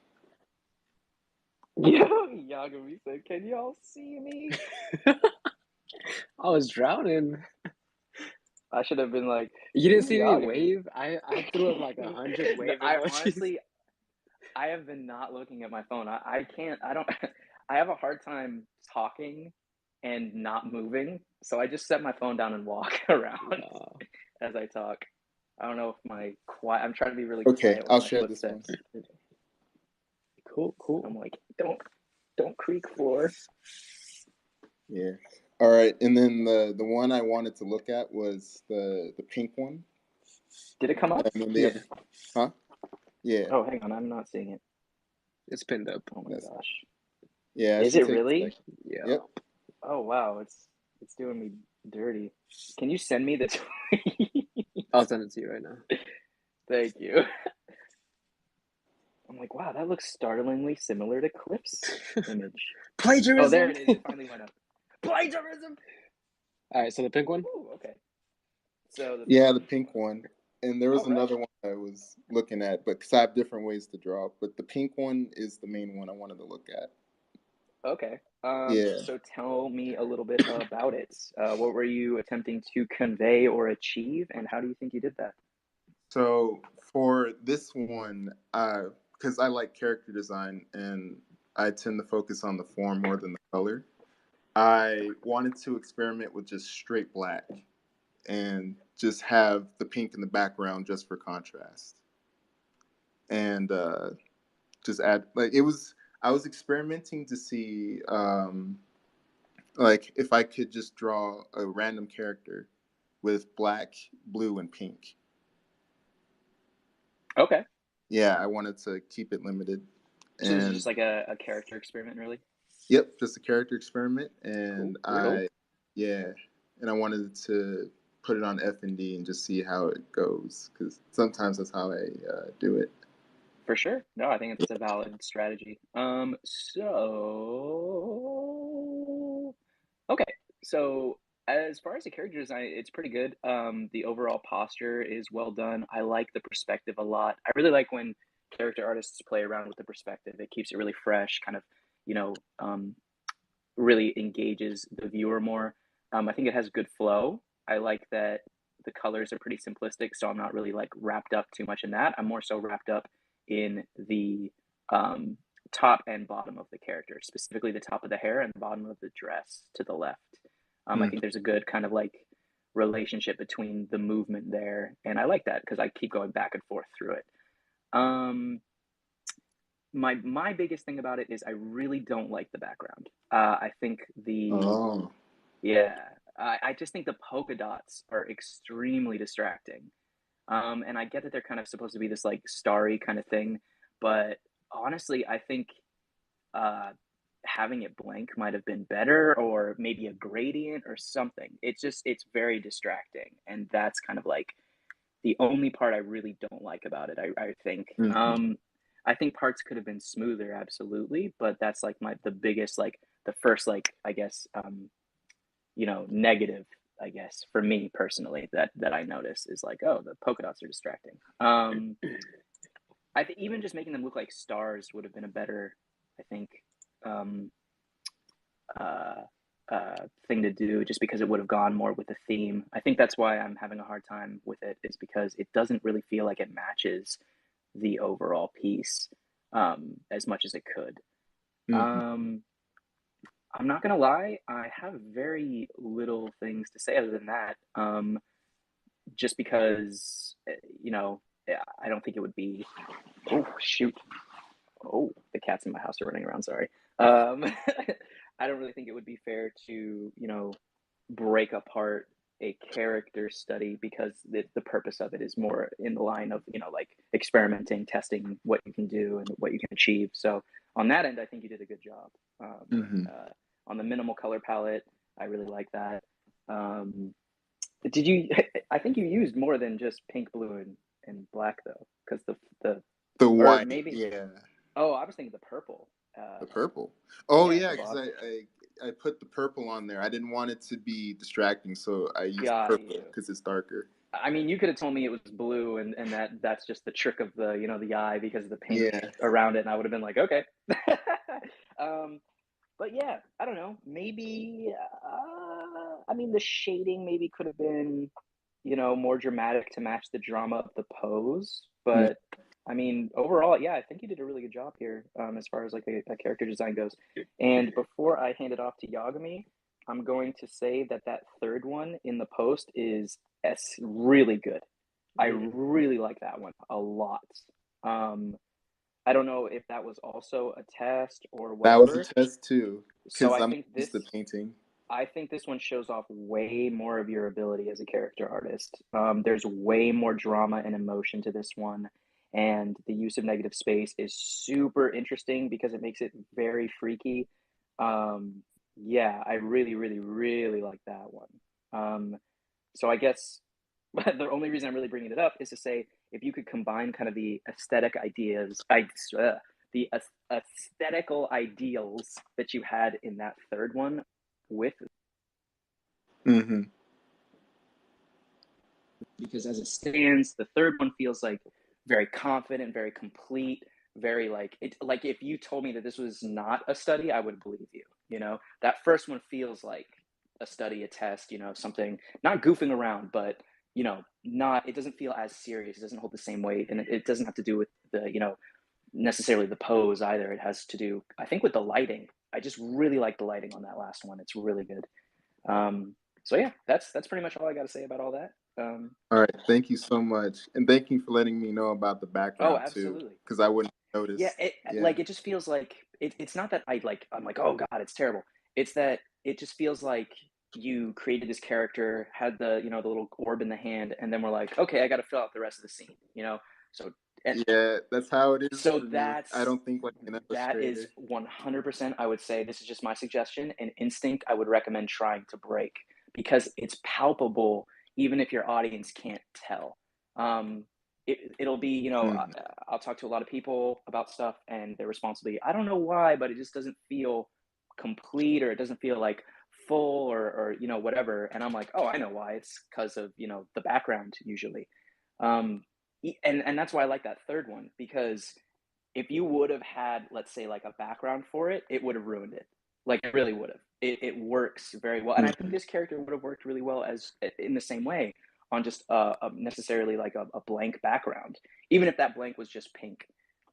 Yo, Yagami said, "Can y'all see me?" I was drowning. I should have been like, You didn't see me Yagami. wave? I threw up like 100 wave I emojis. honestly, I have been not looking at my phone. I can't. I don't. I have a hard time talking and not moving, so I just set my phone down and walk around as I talk. I don't know if my quiet. I'm trying to be really Okay, quiet with I'll my share this one. footsteps. Cool. I'm like, don't creak floor. Yeah. All right, and then the one I wanted to look at was the pink one. Did it come up? And then they have, huh? Yeah. Oh, hang on, I'm not seeing it. It's pinned up. Oh my gosh. Yeah. Is it really? Yeah. Yep. Oh wow, it's doing me dirty. Can you send me the tweet? I'll send it to you right now. Thank you. I'm like, wow, that looks startlingly similar to Cliff's image. Plagiarism. Oh, there it is. It finally went up. Plagiarism. All right, so the pink one. Ooh, okay. So the pink one, and there was All right. another one I was looking at, but because I have different ways to draw, but the pink one is the main one I wanted to look at. Okay. Yeah. So tell me a little bit about it. What were you attempting to convey or achieve, and how do you think you did that? So for this one, because I like character design and I tend to focus on the form more than the color, I wanted to experiment with just straight black and just have the pink in the background just for contrast. And just add, like, I was experimenting to see, like, if I could just draw a random character with black, blue, and pink. Okay. Yeah, I wanted to keep it limited. So this is just like a character experiment, really? Yep, just a character experiment, and Cool. and I wanted to put it on F&D and just see how it goes, because sometimes that's how I do it. For sure. No, I think it's a valid strategy. Okay. So as far as the character design, it's pretty good. The overall posture is well done. I like the perspective a lot. I really like when character artists play around with the perspective. It keeps it really fresh, kind of, really engages the viewer more. I think it has good flow. I like that the colors are pretty simplistic, so I'm not really like wrapped up too much in that. I'm more so wrapped up in the top and bottom of the character, specifically the top of the hair and the bottom of the dress to the left. I think there's a good kind of like relationship between the movement there, and I like that because I keep going back and forth through it. My biggest thing about it is I really don't like the background. I think I just think the polka dots are extremely distracting. And I get that they're kind of supposed to be this like starry kind of thing, but honestly, I think having it blank might have been better, or maybe a gradient or something. It's very distracting, and that's kind of like the only part I really don't like about it. I think. I think parts could have been smoother, absolutely, but that's like the biggest, like the first, like, I guess, negative, I guess, for me personally, that I notice is like, oh, the polka dots are distracting. I think even just making them look like stars would have been a better, I think, thing to do, just because it would have gone more with the theme. I think that's why I'm having a hard time with it, is because it doesn't really feel like it matches the overall piece as much as it could. I'm not gonna lie, I have very little things to say other than that. Just because I don't think it would be. Oh shoot! Oh, the cats in my house are running around. Sorry. I don't really think it would be fair to break apart a character study, because the purpose of it is more in the line of like experimenting, testing what you can do and what you can achieve. So on that end, I think you did a good job. On the minimal color palette, I really like that. Did you? I think you used more than just pink, blue, and black though, because the white, maybe. yeah. Oh, I was thinking the purple. The purple. Oh yeah, the because I put the purple on there. I didn't want it to be distracting, so I used Got purple you. because it's darker. I mean, you could have told me it was blue and that's just the trick of the, the eye because of the pink Yeah. around it, and I would have been like, okay. um, but yeah, I don't know. Maybe, I mean, the shading maybe could have been, more dramatic to match the drama of the pose. Yeah. But I mean, overall, yeah, I think you did a really good job here, as far as like a character design goes. And before I hand it off to Yagami, I'm going to say that that third one in the post is really good. I really like that one a lot. Um, I don't know if that was also a test or That was a whatever. test too, So because I'm used to painting. I think this one shows off way more of your ability as a character artist. There's way more drama and emotion to this one, and the use of negative space is super interesting because it makes it very freaky. Yeah, I really, really, really like that one. So I guess the only reason I'm really bringing it up is to say if you could combine kind of the aesthetic ideas, the aesthetical ideals that you had in that third one with, Mm-hmm. because as it stands, the third one feels like very confident, very complete, very like it. Like if you told me that this was not a study, I would believe you. That first one feels like a study, a test. Something not goofing around, but not. It doesn't feel as serious. It doesn't hold the same weight, and it doesn't have to do with the necessarily the pose either. It has to do, I think, with the lighting. I just really like the lighting on that last one. It's really good. So yeah, that's pretty much all I got to say about all that. All right, thank you so much, and thank you for letting me know about the Oh, background too, absolutely. because I wouldn't Yeah, notice. like it just feels like it's not that I'm like, oh God, it's terrible. It's that it just feels like you created this character, had the the little orb in the hand, and then we're like, okay, I got to fill out the rest of the scene. So and Yeah, that's how it is so for me. I that's don't think like an that is illustrator. 100%. I would say this is just my suggestion. An instinct I would recommend trying to break because it's palpable, even if your audience can't tell. It'll be, Mm-hmm. I'll talk to a lot of people about stuff and their response will be, I don't know why, but it just doesn't feel complete, or it doesn't feel like full, or whatever. And I'm like, oh, I know why. It's because of, the background usually. Um, and that's why I like that third one, because if you would have had, let's say, like a background for it, it would have ruined it. Like it really would have. It works very well, and I think Mm-hmm. this character would have worked really well as in the same way on just necessarily like a blank background, even if that blank was just pink.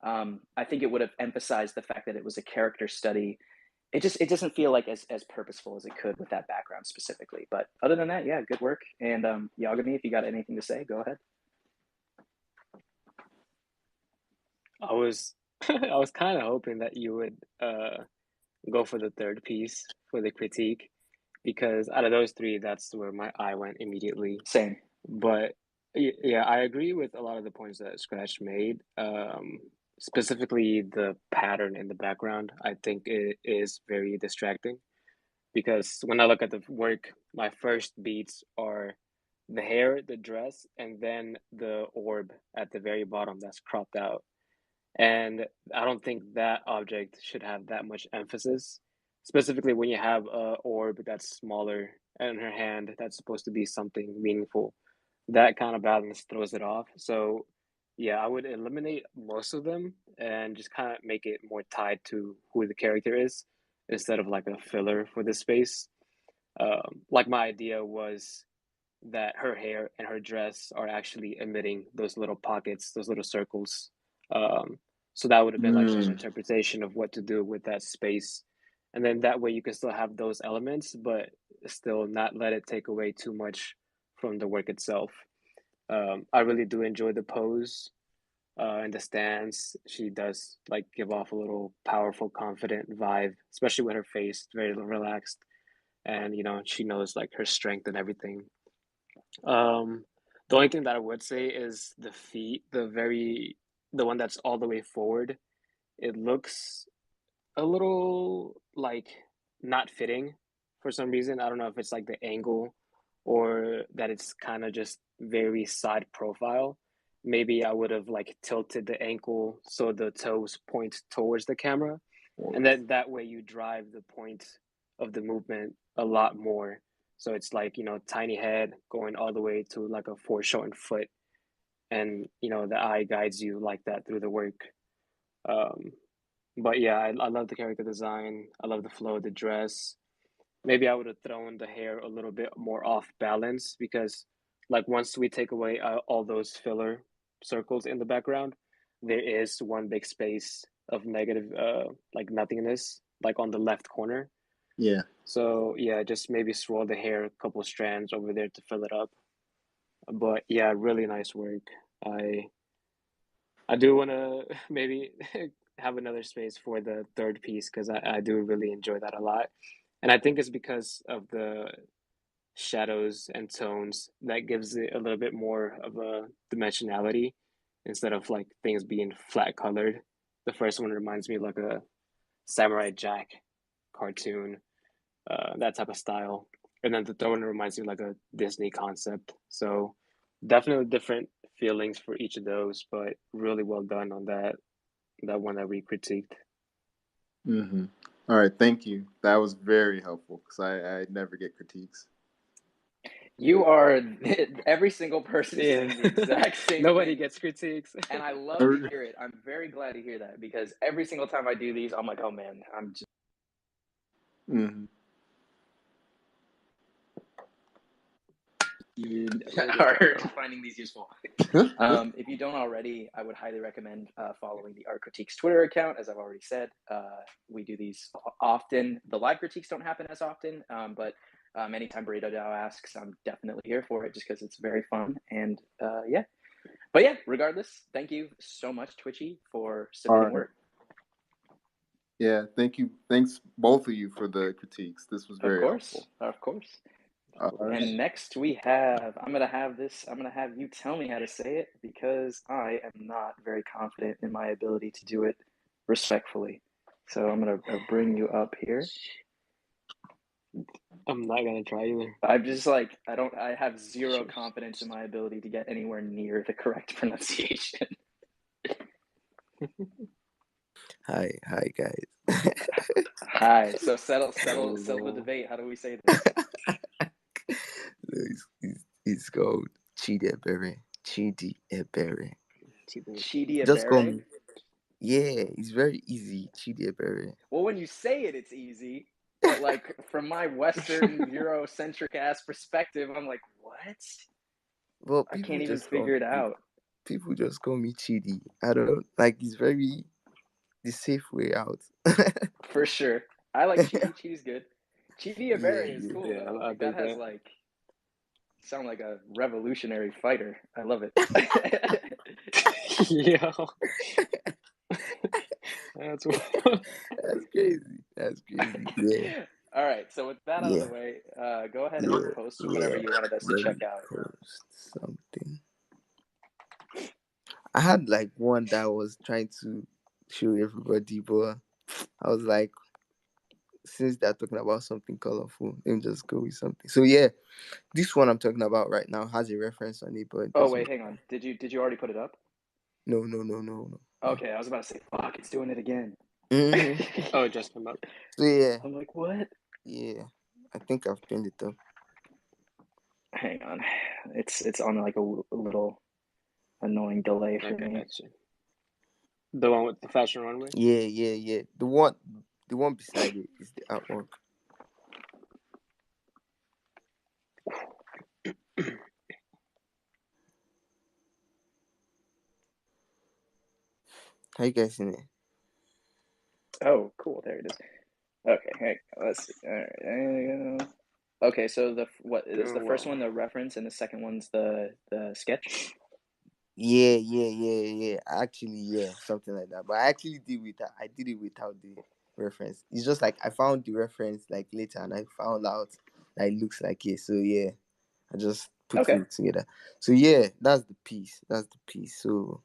I think it would have emphasized the fact that it was a character study. It doesn't feel like as purposeful as it could with that background specifically. But other than that, yeah, good work. And Yagami, if you got anything to say, go ahead. I was I was kind of hoping that you would go for the third piece for the critique, because out of those three, that's where my eye went immediately. Same. But yeah, I agree with a lot of the points that Scratch made. Specifically, the pattern in the background, I think it is very distracting, because when I look at the work, my first beats are the hair, the dress, and then the orb at the very bottom that's cropped out. And I don't think that object should have that much emphasis, specifically when you have a orb that's smaller in her hand that's supposed to be something meaningful. That kind of balance throws it off. So yeah, I would eliminate most of them and just kind of make it more tied to who the character is instead of like a filler for the space. Like my idea was that her hair and her dress are actually emitting those little pockets, those little circles. Um, so that would have been like some Mm. interpretation of what to do with that space. And then that way you can still have those elements, but still not let it take away too much from the work itself. I really do enjoy the pose and the stance. She does like give off a little powerful, confident vibe, especially with her face, very relaxed. And, she knows like her strength and everything. Um, the only thing that I would say is the feet, the one that's all the way forward. It looks a little like not fitting for some reason. I don't know if it's like the angle or that it's kind of just very side profile. Maybe I would have like tilted the ankle so the toes point towards the camera, and then that way you drive the point of the movement a lot more. So it's like, tiny head going all the way to like a foreshortened foot, and the eye guides you like that through the work. Um, but yeah, I love the character design. I love the flow of the dress. Maybe I would have thrown the hair a little bit more off balance because, like, once we take away all those filler circles in the background, there is one big space of negative, like nothingness, like on the left corner. Yeah. So yeah, just maybe swirl the hair a couple strands over there to fill it up. But yeah, really nice work. I do want to maybe have another space for the third piece because I do really enjoy that a lot. And I think it's because of the shadows and tones that gives it a little bit more of a dimensionality instead of like things being flat colored. The first one reminds me of like a Samurai Jack cartoon, that type of style. And then the third one reminds me of like a Disney concept. So definitely different feelings for each of those, but really well done on that one that we critiqued. Mm-hmm. All right, thank you. That was very helpful because I never get critiques. You are every single person is saying the Yeah. exact same Nobody thing. gets critiques. And I love to hear it. I'm very glad to hear that because every single time I do these, I'm like, oh man, I'm just Mm-hmm. you are finding these useful. If you don't already, I would highly recommend following the Art Critiques Twitter account. As I've already said, we do these often. The live critiques don't happen as often, but anytime Burrito DAO asks, I'm definitely here for it just because it's very fun. And yeah. But yeah, regardless, thank you so much, Twitchy, for submitting right. work. Yeah, thank you. Thanks, both of you, for the critiques. This was very helpful. Of course. Right. And next we have, I'm going to have you tell me how to say it because I am not very confident in my ability to do it respectfully. So I'm going to bring you up here. I'm not going to try either. I'm just like, I have zero confidence in my ability to get anywhere near the correct pronunciation. Hi guys. Hi. So settle the debate. How do we say this? It's called Chidi Ebere. Chidi Just call Ebere? me. Yeah, it's very easy. Chidi Ebere. Well, when you say it, it's easy. But like from my Western Eurocentric ass perspective, I'm like, what? Well, I can't even figure it out. People just call me Chidi. I don't like. It's very the safe way out. For sure. I like Chidi. Chidi's good. Chidi Ebere is cool Yeah, though. I Like, think that has that. like sound like a revolutionary fighter. I love it. Yeah. That's That's crazy. Yeah. All right. So with that out of the way, go ahead and post whatever you wanted us to check out. Post something. I had like one that I was trying to show everybody, but I was like, since they're talking about something colorful, let me just go with something. So yeah, this one I'm talking about right now has a reference on it, but Oh wait, hang on. Did you already put it up? No. Okay, I was about to say, fuck, it's doing it again. Oh, it just came up. So yeah. I'm like, what? Yeah, I think I've pinned it up. Hang on, it's on like a little annoying delay for me. The one with the fashion runway. Yeah. The one beside it is the artwork. How you guys seen it? Oh, cool. There it is. Okay, hey, let's see. All right, there you go. Okay, so the first one the reference and the second one's the sketch? Yeah. Actually, yeah, something like that. But I actually I did it without the reference. It's just like I found the reference like later, and I found out that it looks like it. So yeah, I just put it together. So yeah, that's the piece. So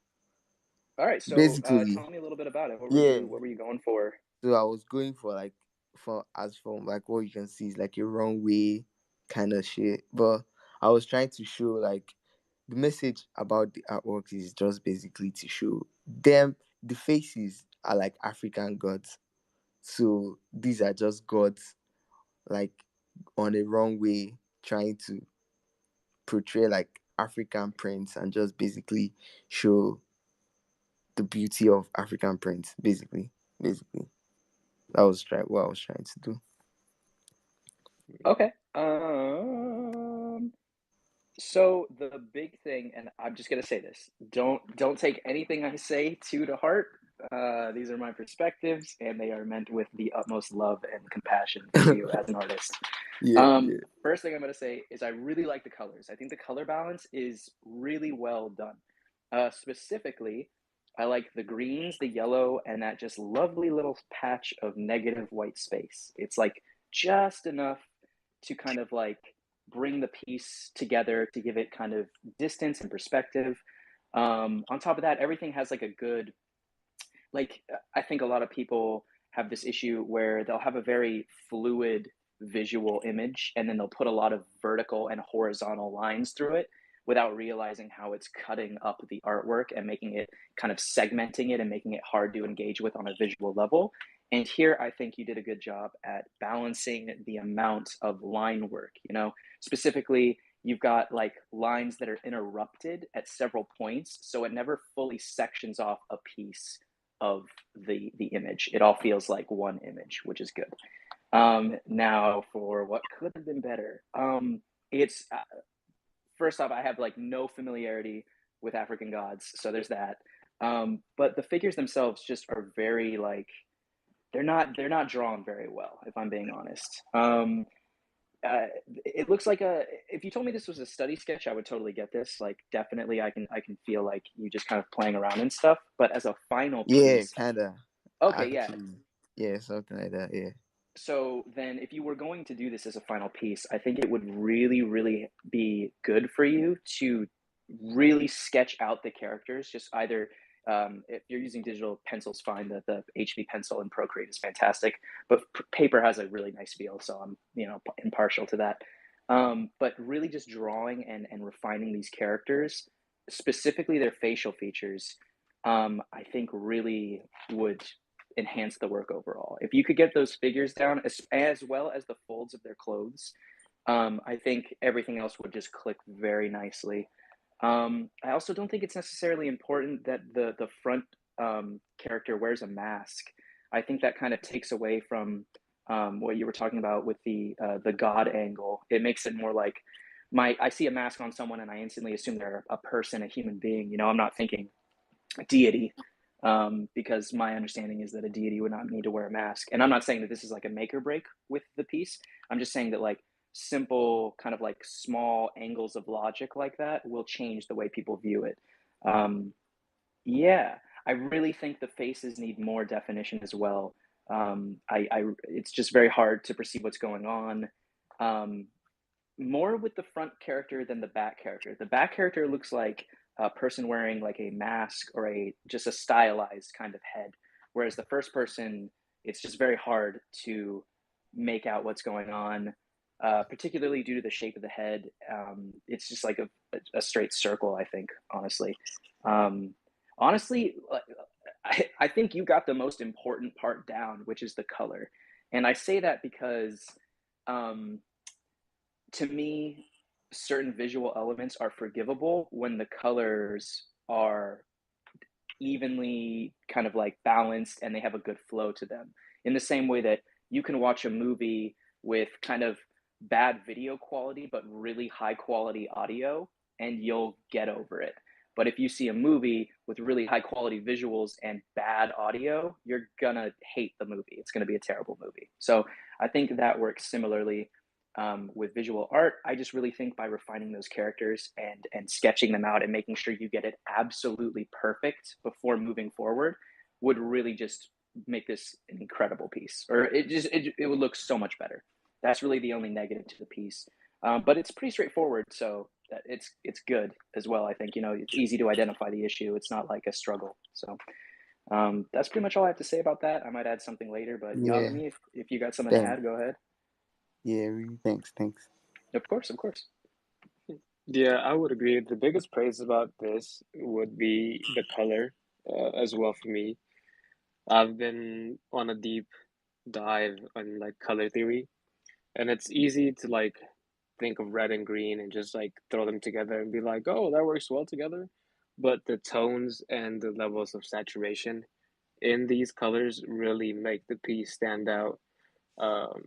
all right. So basically, tell me a little bit about it. What were you going for? So I was going for like from like what you can see is like a runway kind of shit. But I was trying to show like the message about the artwork is just basically to show them the faces are like African gods. So these are just gods like on a runway trying to portray like African prints and just basically show the beauty of African prints. Basically, that was what I was trying to do. Okay. So the big thing, and I'm just gonna say this: don't take anything I say to heart. These are my perspectives, and they are meant with the utmost love and compassion for you as an artist. Yeah. First thing I'm gonna say is I really like the colors. I think the color balance is really well done. Specifically, I like the greens, the yellow, and that just lovely little patch of negative white space. It's like just enough to kind of like bring the piece together to give it kind of distance and perspective. On top of that, everything has like a good, like, I think a lot of people have this issue where they'll have a very fluid visual image and then they'll put a lot of vertical and horizontal lines through it without realizing how it's cutting up the artwork and making it kind of segmenting it and making it hard to engage with on a visual level. And here I think you did a good job at balancing the amount of line work, you know, specifically you've got like lines that are interrupted at several points so it never fully sections off a piece of the image. It all feels like one image, which is good. Now for what could have been better, it's first off, I have like no familiarity with African gods, so there's that. But the figures themselves just are very like they're not drawn very well, if I'm being honest. It looks like a. If you told me this was a study sketch, I would totally get this. Like, definitely, I can feel like you just kind of playing around and stuff. But as a final Yeah, piece, kinda. okay, yeah. Actually, yeah, something like that. Yeah. So then, if you were going to do this as a final piece, I think it would really, really be good for you to really sketch out the characters. Just either if you're using digital pencils, fine. The HB pencil in Procreate is fantastic, but paper has a really nice feel, so I'm impartial to that. But really, just drawing and refining these characters, specifically their facial features, I think really would enhance the work overall. If you could get those figures down as well as the folds of their clothes, I think everything else would just click very nicely. I also don't think it's necessarily important that the front character wears a mask. I think that kind of takes away from what you were talking about with the god angle. It makes it more like I see a mask on someone and I instantly assume they're a person, a human being. You know, I'm not thinking deity, because my understanding is that a deity would not need to wear a mask. And I'm not saying that this is like a make or break with the piece. I'm just saying that like simple kind of like small angles of logic like that will change the way people view it. Yeah, I really think the faces need more definition as well. It's just very hard to perceive what's going on. Um, More with the front character than the back character. The back character looks like a person wearing like a mask or a just a stylized kind of head, whereas the first person, it's just very hard to make out what's going on, particularly due to the shape of the head. It's just like a straight circle, I think, honestly. Honestly, I think you got the most important part down, which is the color. And I say that because um, to me, certain visual elements are forgivable when the colors are evenly kind of like balanced and they have a good flow to them. In the same way that you can watch a movie with kind of bad video quality but really high quality audio and you'll get over it. But if you see a movie with really high quality visuals and bad audio, you're gonna hate the movie. It's gonna be a terrible movie. So I think that works similarly with visual art. I just really think by refining those characters and sketching them out and making sure you get it absolutely perfect before moving forward would really just make this an incredible piece, or it would look so much better. That's really the only negative to the piece, but it's pretty straightforward, so that it's good as well. I think it's easy to identify the issue. It's not like a struggle. So that's pretty much all I have to say about that. I might add something later, but Yeah. Yagami, if you got something to Thanks. add, go ahead. Yeah. Thanks. Of course, of course. Yeah, I would agree. The biggest praise about this would be the color, as well for me. I've been on a deep dive on like color theory, and it's easy to like think of red and green and just like throw them together and be like, oh, that works well together. But the tones and the levels of saturation in these colors really make the piece stand out. Um,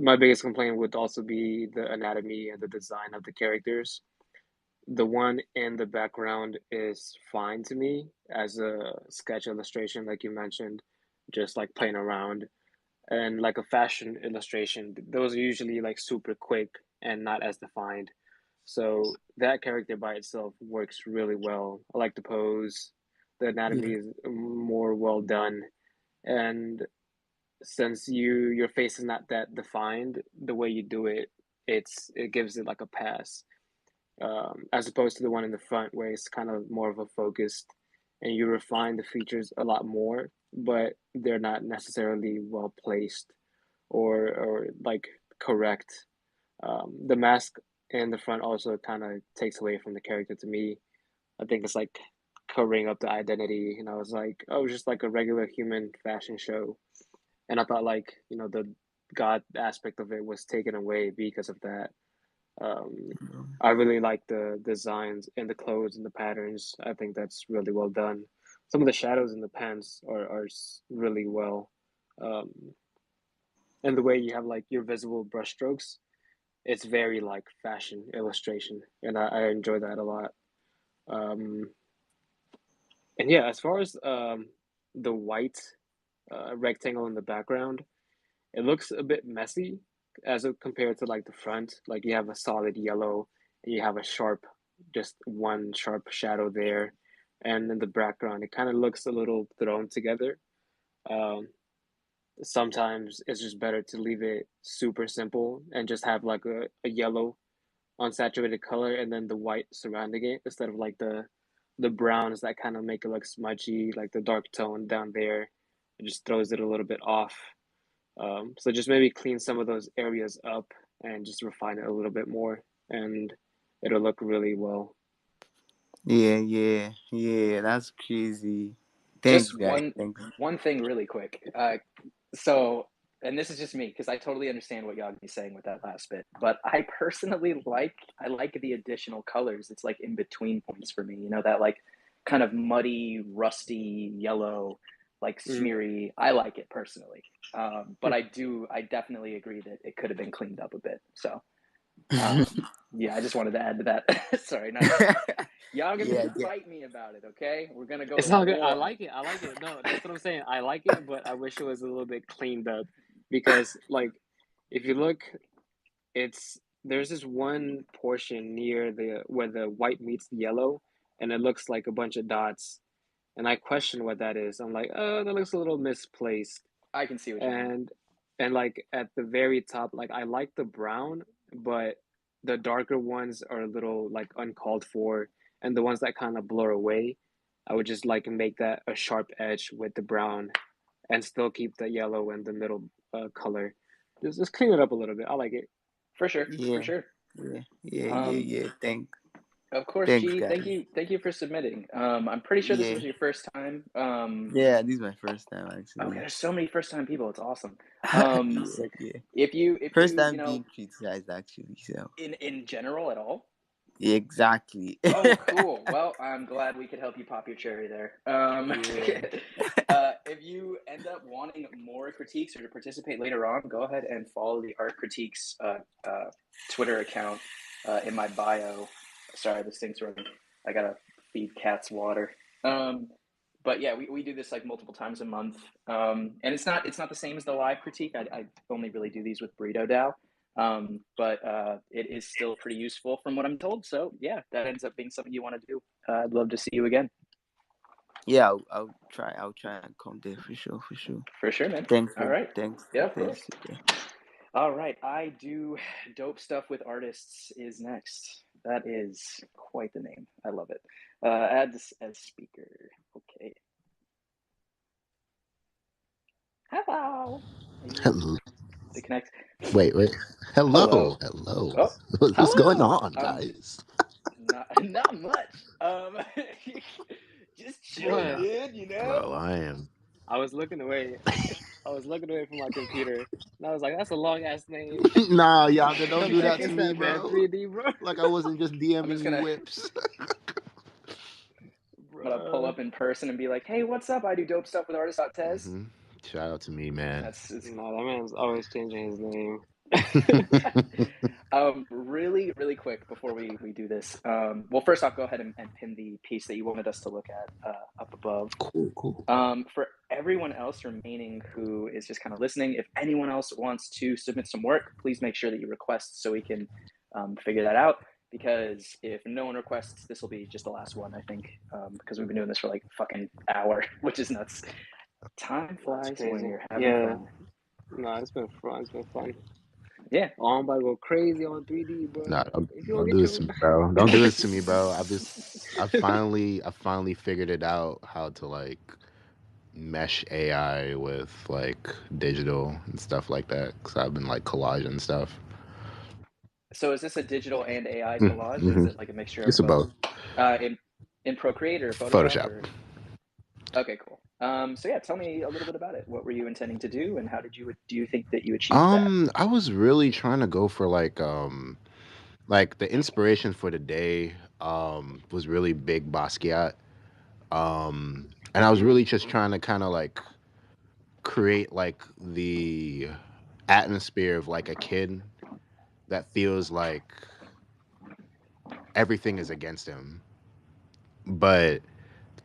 my biggest complaint would also be the anatomy and the design of the characters. The one in the background is fine to me as a sketch illustration, like you mentioned, just like playing around. And like a fashion illustration, those are usually like super quick and not as defined. So that character by itself works really well. I like the pose. The anatomy Yeah. is more well done. And since your face is not that defined, the way you do it, it gives it like a pass. As opposed to the one in the front where it's kind of more of a focused and you refine the features a lot more, but they're not necessarily well placed or like correct. The mask in the front also kind of takes away from the character to me. I think it's like covering up the identity, and I was like, oh, just like a regular human fashion show. And I thought like, the God aspect of it was taken away because of that. Um, I really like the designs and the clothes and the patterns. I think that's really well done. Some of the shadows in the pants are really well. Um, and the way you have like your visible brushstrokes, it's very like fashion illustration, and I enjoy that a lot. Um, and yeah, as far as the white rectangle in the background, it looks a bit messy compared to like the front. Like you have a solid yellow, and you have a sharp, just one sharp shadow there, and in the background, it kind of looks a little thrown together. Um, Sometimes it's just better to leave it super simple and just have like a yellow unsaturated color and then the white surrounding it instead of like the browns that kind of make it look smudgy, like the dark tone down there. It just throws it a little bit off. So just maybe clean some of those areas up and just refine it a little bit more, and it'll look really well. Yeah, yeah, yeah. That's crazy. Thanks, Just guys. Thanks. one thing really quick. So, and this is just me because I totally understand what Yagni's saying with that last bit, but I personally like the additional colors. It's like in between points for me, that like kind of muddy, rusty yellow, like Mm. smeary. I like it personally. But I definitely agree that it could have been cleaned up a bit. So, yeah, I just wanted to add to that. Sorry, not y'all gonna Yeah, yeah. fight me about it, okay? We're gonna go It's to all good. I war. like it. I like it. No, that's what I'm saying. I like it, but I wish it was a little bit cleaned up because, like, if you look, there's this one portion near where the white meets the yellow, and it looks like a bunch of dots. And I question what that is. I'm like, oh, that looks a little misplaced. I can see what you mean. And like at the very top, like I like the brown, but the darker ones are a little like uncalled for, and the ones that kind of blur away, I would just like make that a sharp edge with the brown, and still keep the yellow and the middle color. Just clean it up a little bit. I like it. For sure, for Yeah, sure. yeah, yeah, Um, yeah. of course, Thanks, G. guys. Thank you for submitting. I'm pretty sure this Yeah, was your first time. yeah. This is my first time Okay, actually. there's so many first time people. It's awesome. Yeah, yeah. If you First time being criticized actually. So in general at all. yeah, exactly. Oh, cool. Well, I'm glad we could help you pop your cherry there. Yeah. If you end up wanting more critiques or to participate later on, go ahead and follow the Art Critiques Twitter account in my bio. Sorry, this thing's running. I gotta feed cats water. But yeah, we do this like multiple times a month, and it's not the same as the live critique. I only really do these with Burrito DAO. But it is still pretty useful from what I'm told. So yeah, that ends up being something you want to do. I'd love to see you again. Yeah, I'll try and come there for sure. For sure, man. Thanks. All right. Thanks. Yeah, of course. Yeah. All right. I do dope stuff with artists is next. That is quite the name. I love it. Add this as speaker. Okay. Hello. Hello. To connect. Wait. Hello. Hello. Oh, What's going hello. on, guys? Not much. Just chilling, What? dude. Bro, I am. I was looking away. I was looking away from my computer, and I was like, "That's a long ass name." Nah, y'all, don't Come do check that to this me, out, man. bro. 3D, bro. Like I wasn't just I'm DMing just you gonna whips. pull Bro. up in person and be like, "Hey, what's up? I do dope stuff with artist.tez." Shout out to me, man. It's Nah, that man's always changing his name. really quick before we do this. Well, first off, go ahead and pin the piece that you wanted us to look at up above. Cool. For everyone else remaining who is just kind of listening, if anyone else wants to submit some work, please make sure that you request so we can figure that out. Because if no one requests, this will be just the last one, I think, because we've been doing this for like a fucking hour, which is nuts. Time flies when crazy. you're having Yeah. fun. No, it's been fun. It's been fun. Yeah. Oh, I'm about to go crazy on 3D, bro. Nah, If you don't get do your this to me, bro. Don't do this to me, bro. I finally figured it out how to like mesh AI with like digital and stuff like that. Cause I've been like collage and stuff. So is this a digital and AI collage? Is it like a mixture of It's a both? both. In Procreate or Photoshop? Photoshop. Or... Okay, cool. So yeah, tell me a little bit about it. What were you intending to do, and how do you think that you achieved that? I was really trying to go for like the inspiration for the day was really big Basquiat. And I was really just trying to kind of like create like the atmosphere of like a kid that feels like everything is against him, but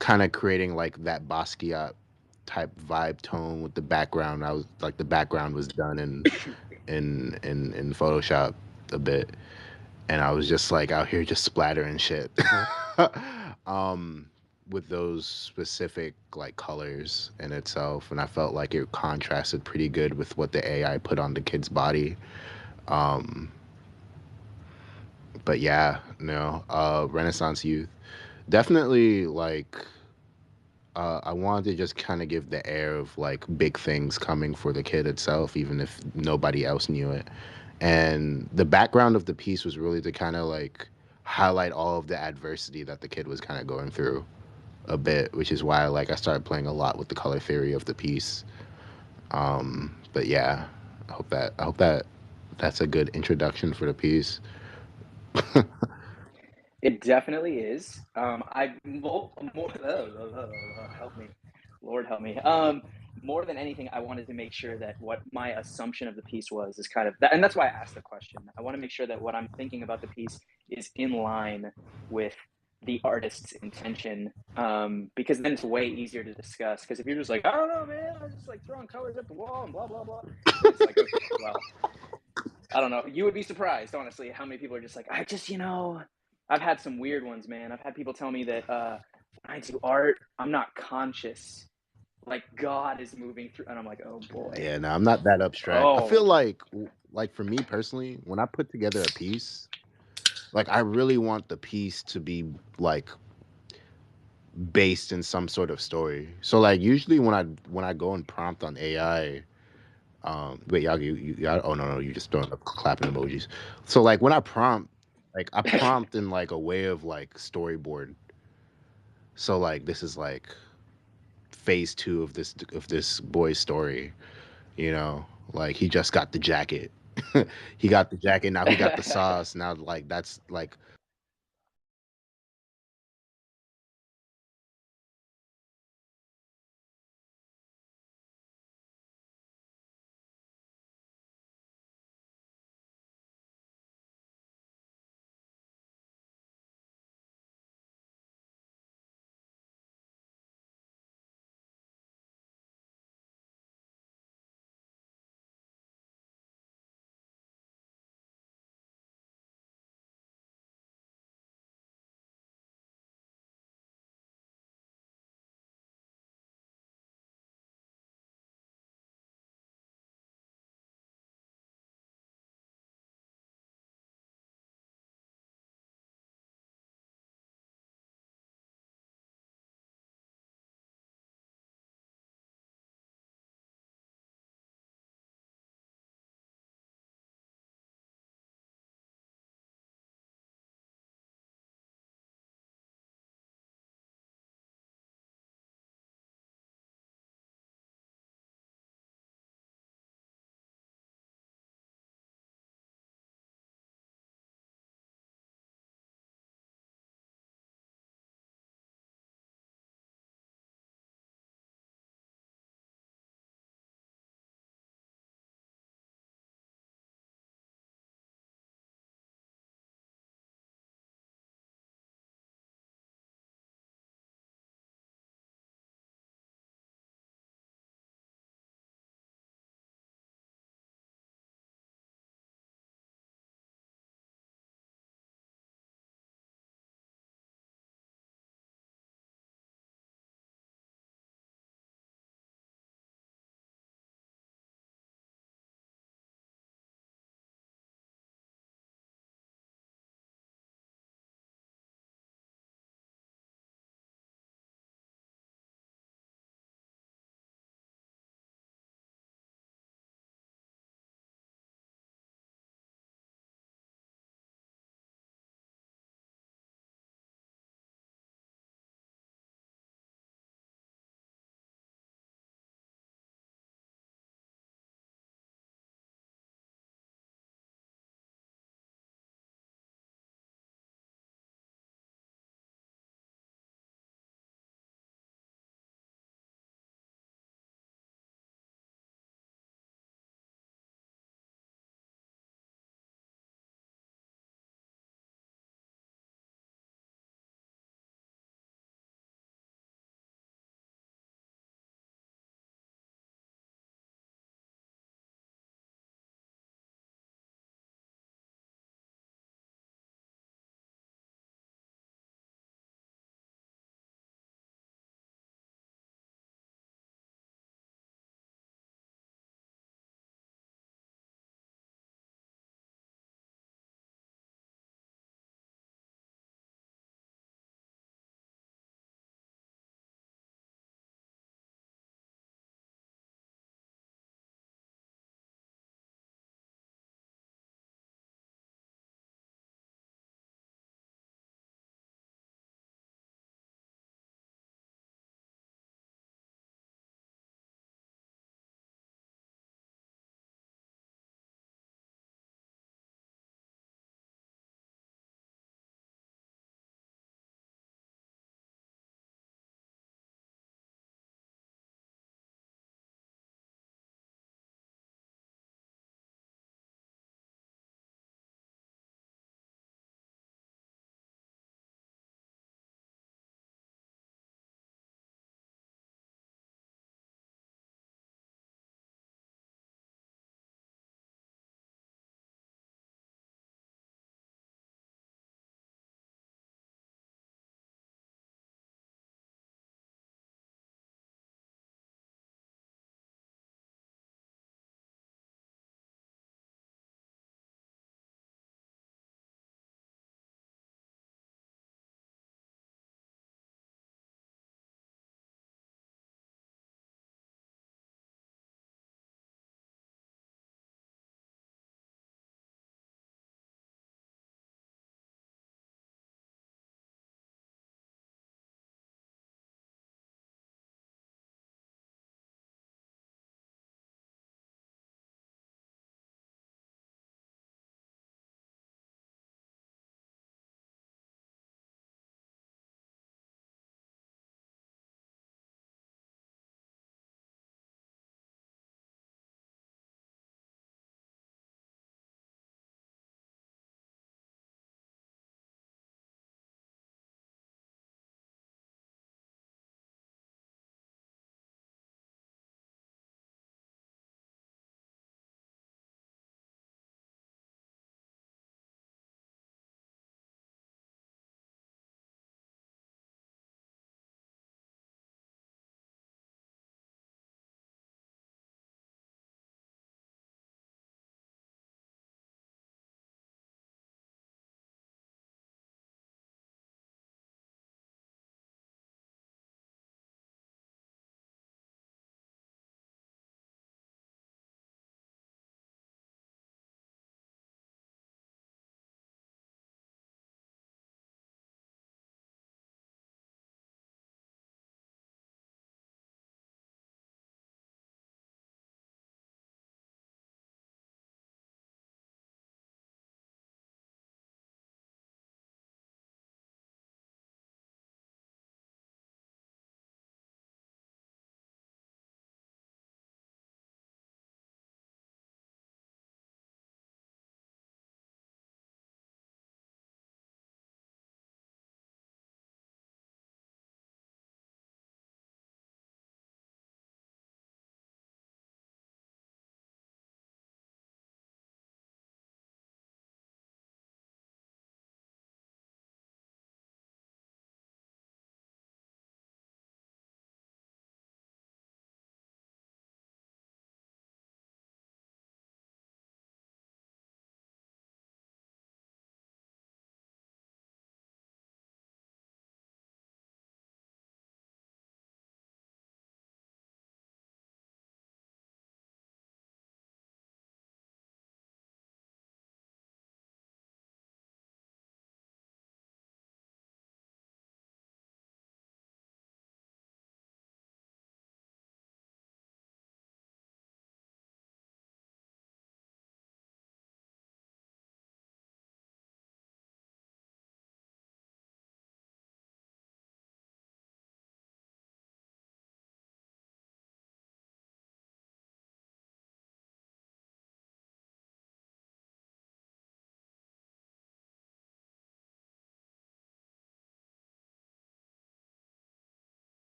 kind of creating like that Basquiat type vibe tone with the background. I was like the background was done in Photoshop a bit, and I was just like out here just splattering shit. With those specific like colors in itself, and I felt like it contrasted pretty good with what the AI put on the kid's body. Um, but yeah, no, Renaissance Youth definitely like. I wanted to just kind of give the air of like big things coming for the kid itself, even if nobody else knew it. And the background of the piece was really to kind of like highlight all of the adversity that the kid was kind of going through a bit, which is why like I started playing a lot with the color theory of the piece. But yeah, I hope that that's a good introduction for the piece. It definitely is. I more help me, Lord help me. More than anything, I wanted to make sure that what my assumption of the piece was is kind of that, and that's why I asked the question. I want to make sure that what I'm thinking about the piece is in line with the artist's intention, because then it's way easier to discuss. Because if you're just like, I don't know, man, I'm just like throwing colors at the wall and blah blah blah, then it's like, okay, well, I don't know. You would be surprised, honestly, how many people are just like, I just, I've had some weird ones, man. I've had people tell me that when I do art, I'm not conscious. Like God is moving through, and I'm like, oh boy. Yeah, no, I'm not that abstract. I feel like for me personally, when I put together a piece, like I really want the piece to be like based in some sort of story. So like usually when I go and prompt on AI, wait, y'all, oh no, you just throwing up clapping emojis. So like when I prompt, like I prompt in like a way of like storyboard. So like this is like phase two of this boy's story, you know, like he just got the jacket. He got the jacket, now he got the sauce. Now like that's like